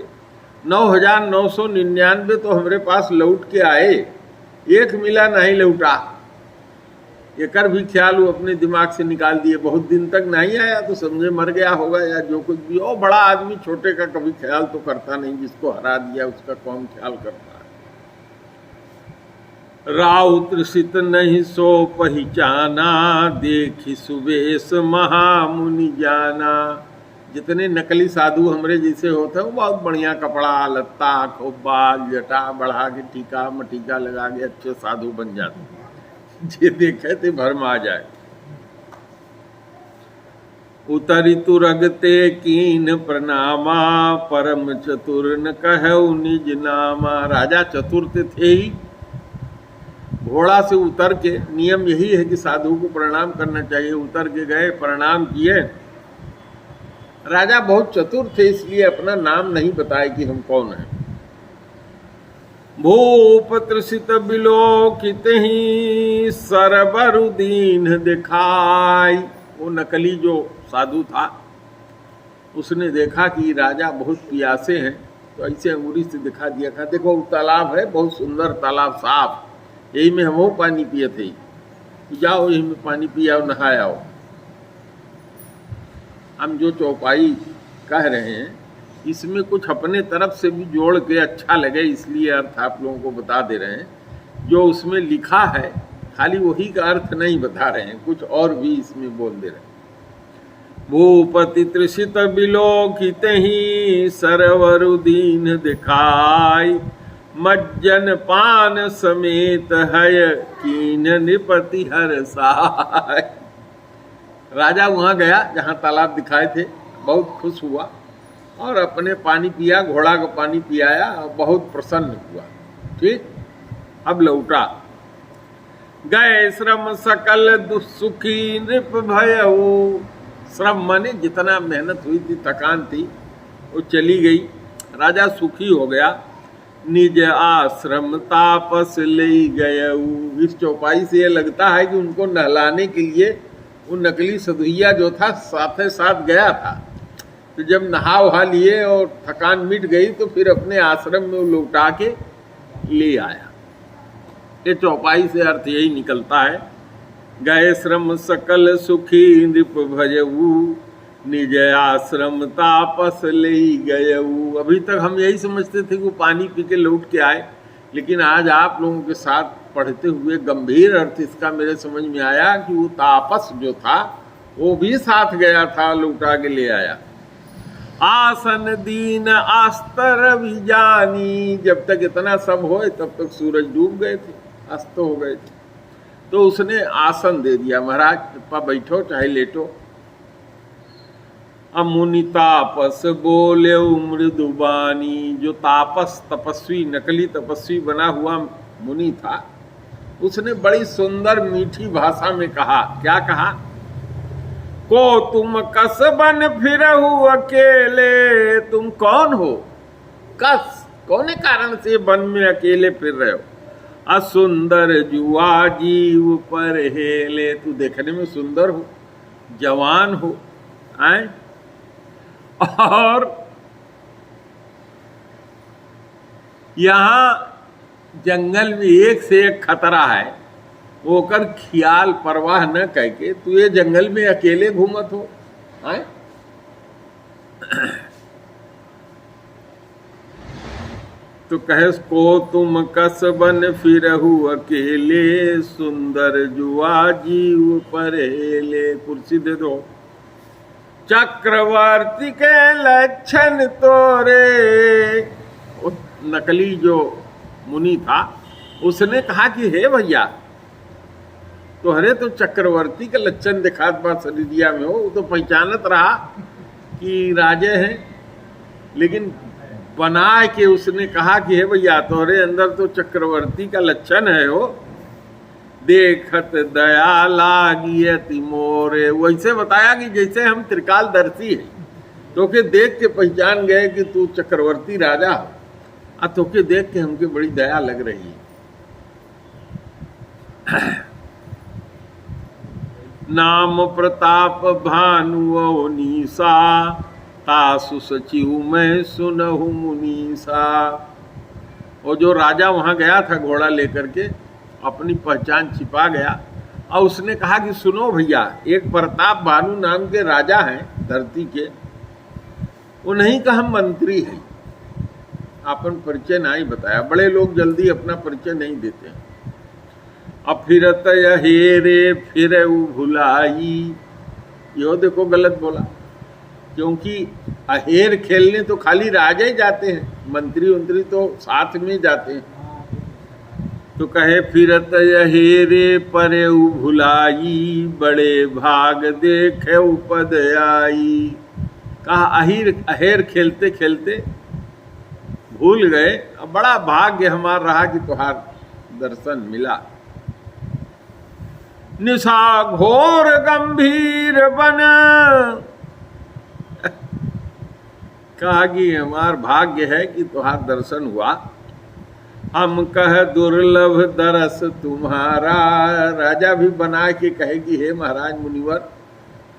9999 तो हमारे पास लौट के आए, एक मिला नहीं लौटा। एकर भी ख्याल वो अपने दिमाग से निकाल दिए। बहुत दिन तक नहीं आया तो समझे मर गया होगा या जो कुछ भी हो। बड़ा आदमी छोटे का कभी ख्याल तो करता नहीं, जिसको हरा दिया उसका कौन ख्याल करता है। राउत ऋषित नहीं सो पहचाना, देखी सुबेश महामुनि जाना। जितने नकली साधु हमरे जैसे होते हैं वो बहुत बढ़िया कपड़ा लत्ता, खूब बाल जटा बढ़ा के टीका मटीका लगा के अच्छे साधु बन जाते, जे देखे थे भरम आ जाए। उतरी तुरगते कीन प्रणामा, परम चतुर न कहु निज नामा। राजा चतुर थे ही, घोड़ा से उतर के, नियम यही है कि साधु को प्रणाम करना चाहिए, उतर के गए, प्रणाम किए। राजा बहुत चतुर थे इसलिए अपना नाम नहीं बताए कि हम कौन हैं। भूप तृषित बिलोकित ही, सरबरु दीन दिखाई। वो नकली जो साधु था उसने देखा कि राजा बहुत प्यासे हैं, तो ऐसे अंगूरी से दिखा दिया था, देखो वो तालाब है, बहुत सुंदर तालाब, साफ, यही में हम पानी पिए थे, जाओ यही में पानी पिया और नहाए आओ। हम जो चौपाई कह रहे हैं इसमें कुछ अपने तरफ से भी जोड़ के अच्छा लगे इसलिए अर्थ आप लोगों को बता दे रहे हैं। जो उसमें लिखा है खाली वही का अर्थ नहीं बता रहे हैं, कुछ और भी इसमें बोल दे रहे हैं। भूपति तृषित बिलोकित ही, सरवरु दीन दिखाई। मज्जन पान समेत है, कीन निपति हर साय। राजा वहां गया जहां तालाब दिखाए थे, बहुत खुश हुआ और अपने पानी पिया, घोड़ा को पानी पियाया और बहुत प्रसन्न हुआ। ठीक, अब लौटा। गए श्रम सकल दुसुखी नृप भयऊ। श्रम माने जितना मेहनत हुई थी, थकान थी, वो चली गई, राजा सुखी हो गया। निज आश्रम तापस ले गयऊ। इस चौपाई से ये लगता है कि उनको नहलाने के लिए वो नकली सधुइया जो था साथ साथ गया था, तो जब नहा वहा लिए और थकान मिट गई तो फिर अपने आश्रम में वो लौटा के ले आया। ये चौपाई से अर्थ यही निकलता है। गए श्रम सकल सुखी नृप भजऊ, निज आश्रम तापस ले गयऊ। अभी तक हम यही समझते थे कि वो पानी पी के लौट के आए, लेकिन आज आप लोगों के साथ पढ़ते हुए गंभीर अर्थ इसका मेरे समझ में आया कि वो तापस जो था वो भी साथ गया था, लौटा के ले आया। आसन दीन आस्तर भी जानी, जब तक इतना सब होए तब तक सूरज डूब गए थे, अस्त हो गए थे। तो उसने आसन दे दिया, महाराज कृपा बैठो चाहे लेटो। मुनि तापस बोले मृदुबानी, जो तापस तपस्वी नकली तपस्वी बना हुआ मुनि था, उसने बड़ी सुंदर मीठी भाषा में कहा। क्या कहा? को तुम कसबन फिरहु अकेले, तुम कौन हो? कस कौन कारण से वन में अकेले फिर रहे हो? असुंदर जुआ जीव पर हेले, तू देखने में सुंदर हो, जवान हो, आए, और यहाँ जंगल में एक से एक खतरा है, वो कर ख्याल परवाह न करके तू ये जंगल में अकेले घूमत हो, आए? तो कहे को तुम कसबन फिरहु अकेले, सुंदर जुआ जीव पर हेले। कुर्सी दे दो। चक्रवर्ती के लक्षण तोरे, नकली जो मुनि था उसने कहा कि हे भैया, तोहरे तो चक्रवर्ती के लक्षण दिखात बा शरीरिया में हो, वो तो पहचानत रहा कि राजे हैं, लेकिन बना के उसने कहा कि हे भैया, तोहरे अंदर तो चक्रवर्ती का लक्षण है हो, देखत दया लागियति मोरे। वैसे बताया कि जैसे हम त्रिकालदर्शी हैं, तो के देख के पहचान गए कि तू चक्रवर्ती राजा हो, और तो के देख के हमके बड़ी दया लग रही है। नाम प्रताप भानु निशा, तासु सचिव मैं सुनहु मुनीसा। और जो राजा वहां गया था घोड़ा लेकर के, अपनी पहचान छिपा गया, और उसने कहा कि सुनो भैया, एक प्रताप भानु नाम के राजा हैं धरती के, उन्हीं का हम मंत्री हैं। अपन परिचय नहीं बताया, बड़े लोग जल्दी अपना परिचय नहीं देते हैं। अब फिरत हेरे फिर भुलाई, यो देखो गलत बोला, क्योंकि अहेर खेलने तो खाली राजा ही जाते हैं, मंत्री उंत्री तो साथ में जाते हैं। तो कहे फिरत हेरे परे भुलाई, बड़े भाग देखे उपद आई। कहा अहेर खेलते खेलते भूल गए, अब बड़ा भाग्य हमारा रहा कि तुहार दर्शन मिला। निशा घोर गंभीर बन, कहा कि हमार भाग्य है कि तुहार दर्शन हुआ। हम कह दुर्लभ दरस तुम्हारा, राजा भी बना के कहे कि हे महाराज मुनिवर,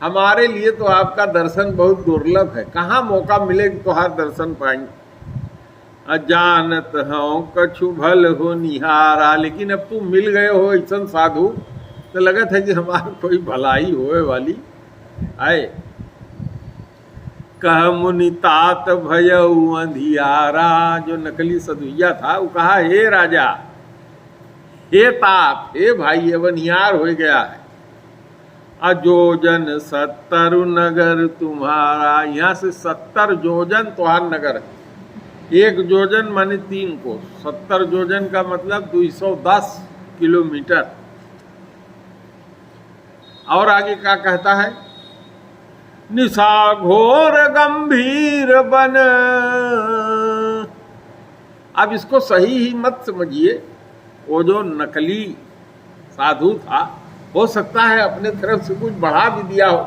हमारे लिए तो आपका दर्शन बहुत दुर्लभ है, कहाँ मौका मिले कि तुहार दर्शन पाएंगे। अजानत हूँ कछु भल हो निहारा, लेकिन अब तुम मिल गए हो ऐसा साधु, तो लगा था कि हमारा कोई भलाई होए वाली आए। कह मुनि तात भयउ अंधियारा, जो नकली सदुइया था वो कहा हे राजा, हे तात, हे भाई, अब अंधियार हो गया है। अजोजन 70 नगर तुम्हारा, यहाँ से 70 जोजन तुम्हार नगर है। एक जोजन माने 3 को, 70 जोजन का मतलब 210 किलोमीटर। और आगे क्या कहता है? निशा घोर गंभीर बन। अब इसको सही ही मत समझिए, वो जो नकली साधु था, हो सकता है अपने तरफ से कुछ बढ़ा भी दिया हो,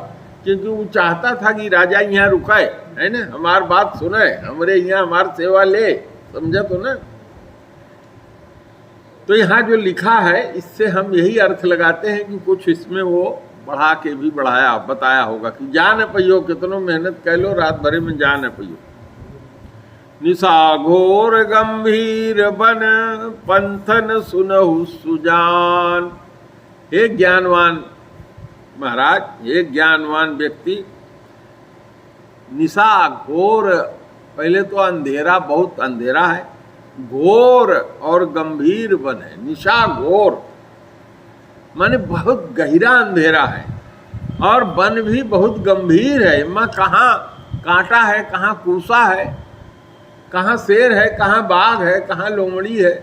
क्योंकि वो चाहता था कि राजा यहाँ रुकाए, है ना, हमार बात सुने, हमारे यहाँ हमार सेवा ले, समझा तो ना। तो यहाँ जो लिखा है, इससे हम यही अर्थ लगाते हैं कि कुछ इसमें वो बढ़ा के भी बढ़ाया बताया होगा कि जा न पैयो, कितनो मेहनत कर लो रात भरे में जा न पैयो। निशा घोर गंभीर बन, पंथन सुनहु सुजान। हे ज्ञानवान महाराज, हे ज्ञानवान व्यक्ति, निशा घोर, पहले तो अंधेरा, बहुत अंधेरा है, घोर और गंभीर वन है। निशा घोर माने बहुत गहरा अंधेरा है, और वन भी बहुत गंभीर है। माँ कहाँ कांटा है, कहाँ कूसा है, कहाँ शेर है, कहाँ बाघ है, कहाँ लोमड़ी है,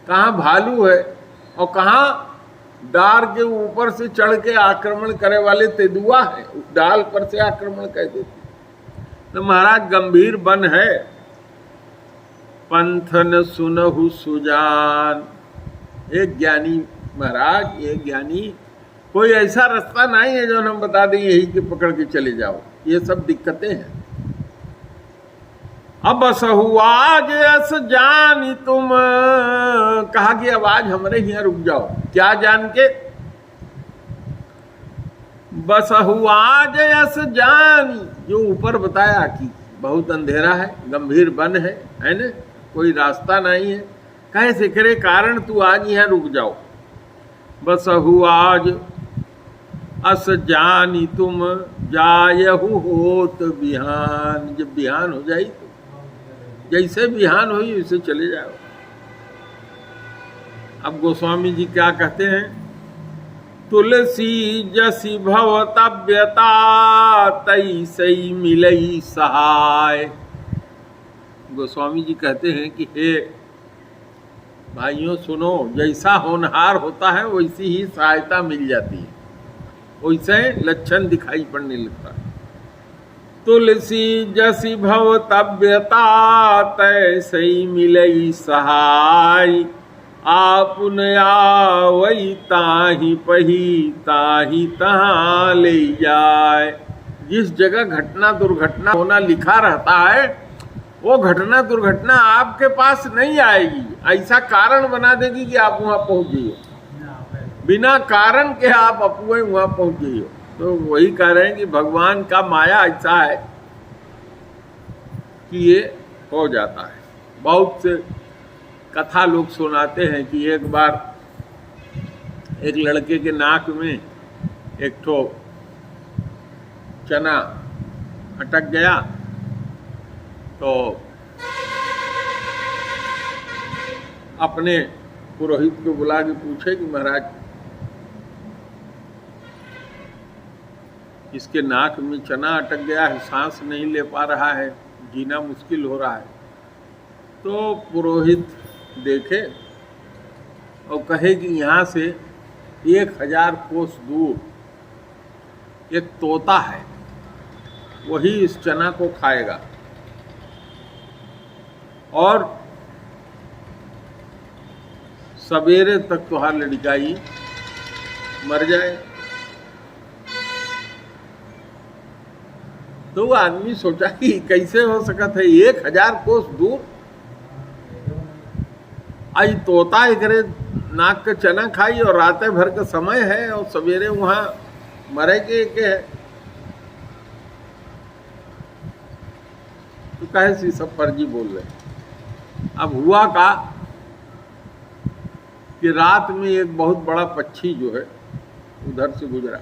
कहाँ भालू है, और कहाँ डार के ऊपर से चढ़ के आक्रमण करे वाले तेंदुआ है, उस डाल पर से आक्रमण कर देते। तो महाराज गंभीर वन है। पंथन सुनहु सुजान, एक ज्ञानी महाराज, एक ज्ञानी, कोई ऐसा रास्ता नहीं है जो हम बता दें यही के पकड़ के चले जाओ। ये सब दिक्कतें हैं। अब सहुआज अस जानी तुम, कहा कि अब आज हमारे यहाँ रुक जाओ। क्या जान के? बसहुआज अस जानी, जो ऊपर बताया कि बहुत अंधेरा है, गंभीर वन है ना, कोई रास्ता नहीं है। कहे से करे कारण तू आज यहाँ रुक जाओ। बसहुआज अस जानी तुम, जायहु होत बिहान। जब बिहान हो जाई तो जैसे बिहान हुई वैसे चले जाओ। अब गोस्वामी जी क्या कहते हैं? तुलसी जसी भवतव्यता, तैसई मिलई सहाय। गोस्वामी जी कहते हैं कि हे भाइयों सुनो, जैसा होनहार होता है वैसी ही सहायता मिल जाती है, वैसे लक्षण दिखाई पड़ने लगता है। तुलसी जसी भवतव्यता, तैसई मिलई सहाय। आपुन आवई ताहि पही, ताहि तहाँ ले जाए। जिस जगह घटना दुर्घटना होना लिखा रहता है, वो घटना दुर्घटना आपके पास नहीं आएगी। ऐसा कारण बना देगी कि आप वहाँ पहुँच जाइए, बिना कारण के आप अपुए वहाँ पहुँच जाइए। तो वही कह रहे हैं कि भगवान का माया ऐसा है कि ये हो जाता है। बहुत से कथा लोग सुनाते हैं कि एक बार एक लड़के के नाक में एक ठो चना अटक गया, तो अपने पुरोहित को बुला के पूछे कि महाराज इसके नाक में चना अटक गया है, सांस नहीं ले पा रहा है, जीना मुश्किल हो रहा है। तो पुरोहित देखे और कहे कि यहाँ से 1000 कोस दूर एक तोता है, वही इस चना को खाएगा और सवेरे तक तुहार लड़काई मर जाए। तो वो आदमी सोचा कि कैसे हो सका था 1000 कोस दूर आई तोता एकरे नाक के चना खाई, और रात भर का समय है और सवेरे वहाँ मरे के है। तो कहे सी सब फर्जी बोल रहे। अब हुआ का कि रात में एक बहुत बड़ा पक्षी जो है उधर से गुजरा।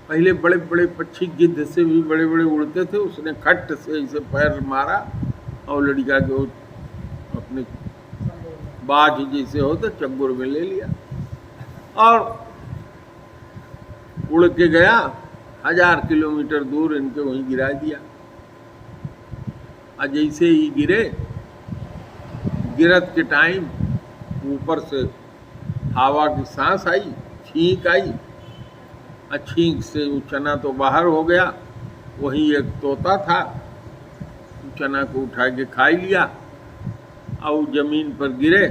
पहले बड़े बड़े पक्षी गिद्ध से भी बड़े बड़े उड़ते थे, उसने खट से इसे पैर मारा और लड़का के अपने बाघ जैसे होते चंगुर में ले लिया और उड़ के गया 1000 किलोमीटर दूर, इनके वहीं गिरा दिया। और जैसे ही गिरे, गिरत के टाइम ऊपर से हवा की सांस आई, छींक आई, छींक से वो चना तो बाहर हो गया। वहीं एक तोता था, चना को उठा के खा लिया और जमीन पर गिरे,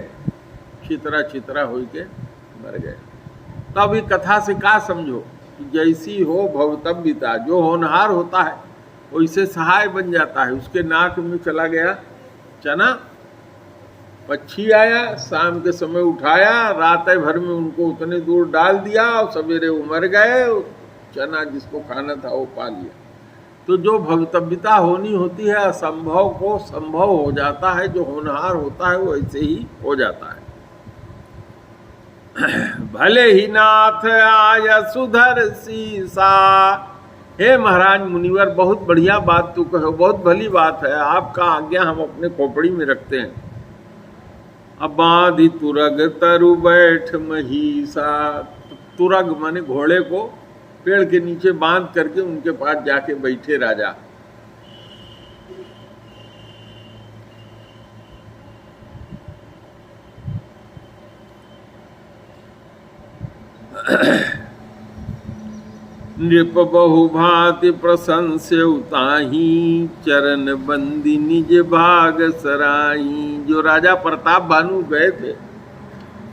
छितरा छितरा हो के मर गए। तो अभी कथा से क्या समझो कि जैसी हो भवतव्यता, जो होनहार होता है वैसे सहाय बन जाता है। उसके नाक में चला गया चना, पक्षी आया, शाम के समय उठाया, रात भर में उनको उतने दूर डाल दिया और सवेरे वो मर गए। चना जिसको खाना था वो पा लिया। तो जो भवितव्यता होनी होती है, असंभव को संभव हो जाता है। जो होनहार होता है वो ऐसे ही हो जाता है। भले ही नाथ आय सुधर सीसा, हे महाराज मुनिवर, बहुत बढ़िया बात तू कहो, बहुत भली बात है, आपका आज्ञा हम अपने खोपड़ी में रखते हैं। अब बांधी तुरग तरु बैठ महिषा, तुरग माने घोड़े को पेड़ के नीचे बांध करके उनके पास जाके बैठे राजा। नृप बहु भांति प्रशंस्य उताही, चरण बंदी निज भाग सराही। जो राजा प्रताप भानु गए थे,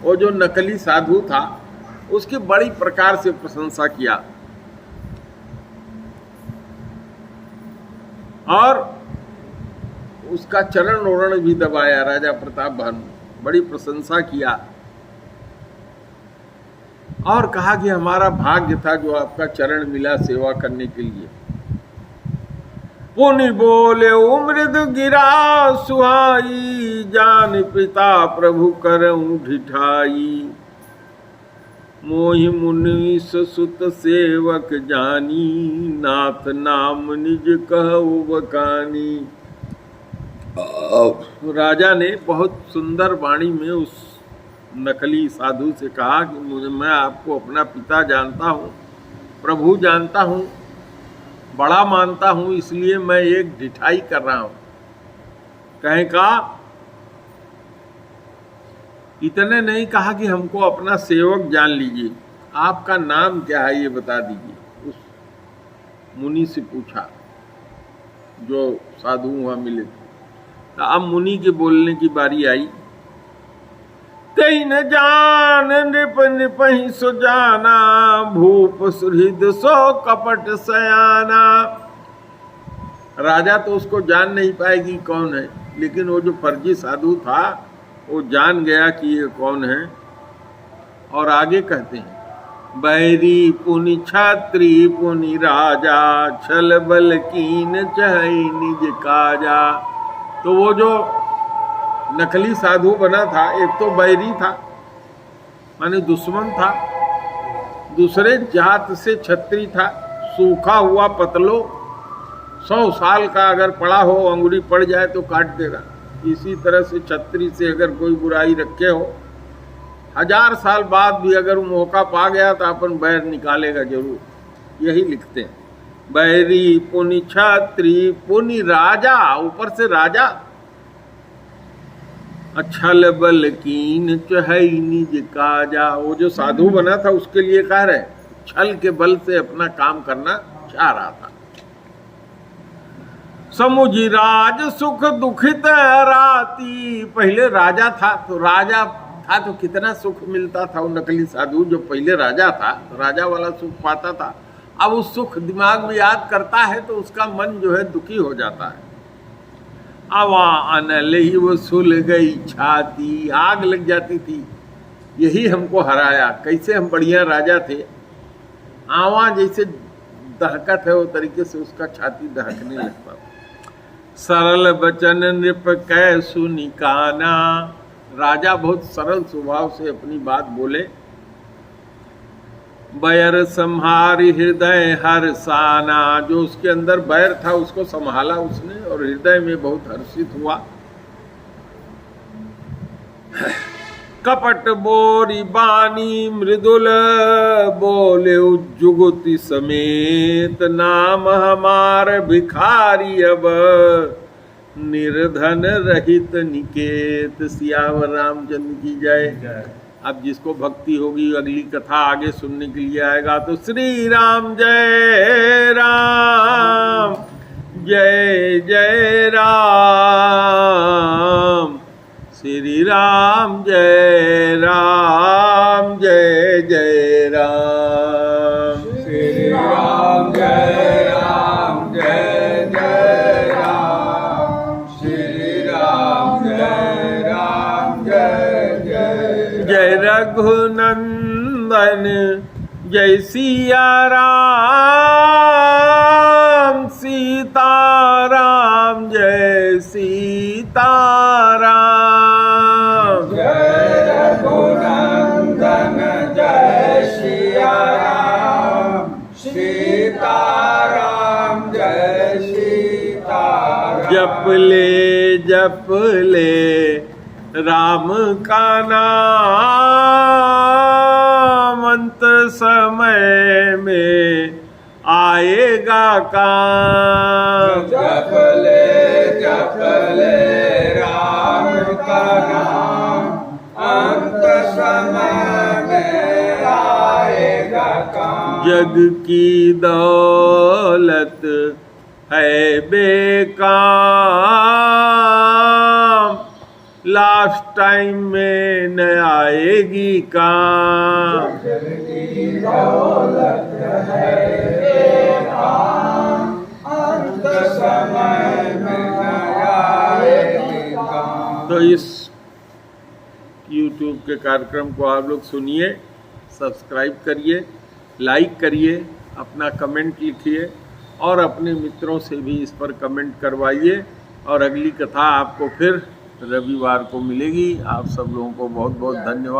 वो जो नकली साधु था, उसकी बड़ी प्रकार से प्रशंसा किया और उसका चरण ओरण भी दबाया। राजा प्रताप भानु बड़ी प्रशंसा किया और कहा कि हमारा भाग्य था जो आपका चरण मिला सेवा करने के लिए। पुनि बोले मृद गिरा सुहाई, जान पिता प्रभु करऊं ढिठाई। मोहि मुनीस सुत सेवक जानी, नाथ नाम निज कहु बखानी। राजा ने बहुत सुंदर वाणी में उस नकली साधु से कहा कि मैं आपको अपना पिता जानता हूँ, प्रभु जानता हूँ, बड़ा मानता हूँ, इसलिए मैं एक ढिठाई कर रहा हूँ। कहें का इतने नहीं कहा कि हमको अपना सेवक जान लीजिए, आपका नाम क्या है ये बता दीजिए। उस मुनि से पूछा जो साधु वहां मिले थे। तो अब मुनि के बोलने की बारी आई। कहीं न जान नृप निपहि सो जाना, भूप सुहृद सो कपट सयाना। राजा तो उसको जान नहीं पाएगी कौन है, लेकिन वो जो फर्जी साधु था वो जान गया कि ये कौन है। और आगे कहते हैं, बैरी पुनि छात्री पुनि राजा, छल बल कीन चहई निज काजा। तो वो जो नकली साधु बना था, एक तो बैरी था माने दुश्मन था, दूसरे जात से छत्री था, सूखा हुआ पतलो, 100 साल का अगर पड़ा हो, अंगुली पड़ जाए तो काट देगा। इसी तरह से छत्री से अगर कोई बुराई रखे हो, 1000 साल बाद भी अगर मौका पा गया तो अपन बैर निकालेगा जरूर। यही लिखते हैं, बैरी पुनि छत्री पुनि राजा, ऊपर से राजा। छल बल कीन चहई निज काजा। वो जो साधु बना था उसके लिए कह रहे, छल के बल से अपना काम करना चाह रहा था। समुझी राज सुख दुखित राती। पहले राजा था तो कितना सुख मिलता था। वो नकली साधु जो पहले राजा था तो राजा वाला सुख पाता था। अब उस सुख दिमाग में याद करता है तो उसका मन जो है दुखी हो जाता है। आवा अनल ही वो सुल गई छाती, आग लग जाती थी, यही हमको हराया। कैसे हम बढ़िया राजा थे, आवा जैसे दहकत है वो तरीके से उसका छाती दहकने लगता था। सरल बचन नृप कै सुनिकाना। राजा बहुत सरल स्वभाव से अपनी बात बोले। बैर संहारी हृदय हर्षाना। जो उसके अंदर बैर था उसको संभाला उसने और हृदय में बहुत हर्षित हुआ। कपट बोरी बानी मृदुल बोले जुगुति समेत, नाम हमार भिखारी अब निर्धन रहित निकेत। सियावर रामचंद्र की जय। अब जिसको भक्ति होगी अगली कथा आगे सुनने के लिए आएगा। तो श्री राम जय राम, जय जय राम, श्री राम जय राम, जय जय राम, श्री राम जय राम, जय जय राम, श्री राम जय राम, जय जय। जय रघुनंदन जय सिया राम, सीताराम जय सीताराम। जय रघुनंदन जय सिया राम, सीताराम जप ले राम का नाम, अंत समय में आएगा काम। जप ले राम का नाम, अंत समय में आएगा काम। जग की दौलत है बेकाम, लास्ट टाइम में न आएगी काम। जग की दौलत है बेकाम, अंत समय में न आएगी काम। तो इस YouTube के कार्यक्रम को आप लोग सुनिए, सब्सक्राइब करिए, लाइक करिए, अपना कमेंट लिखिए और अपने मित्रों से भी इस पर कमेंट करवाइए। और अगली कथा आपको फिर रविवार को मिलेगी। आप सब लोगों को बहुत बहुत धन्यवाद।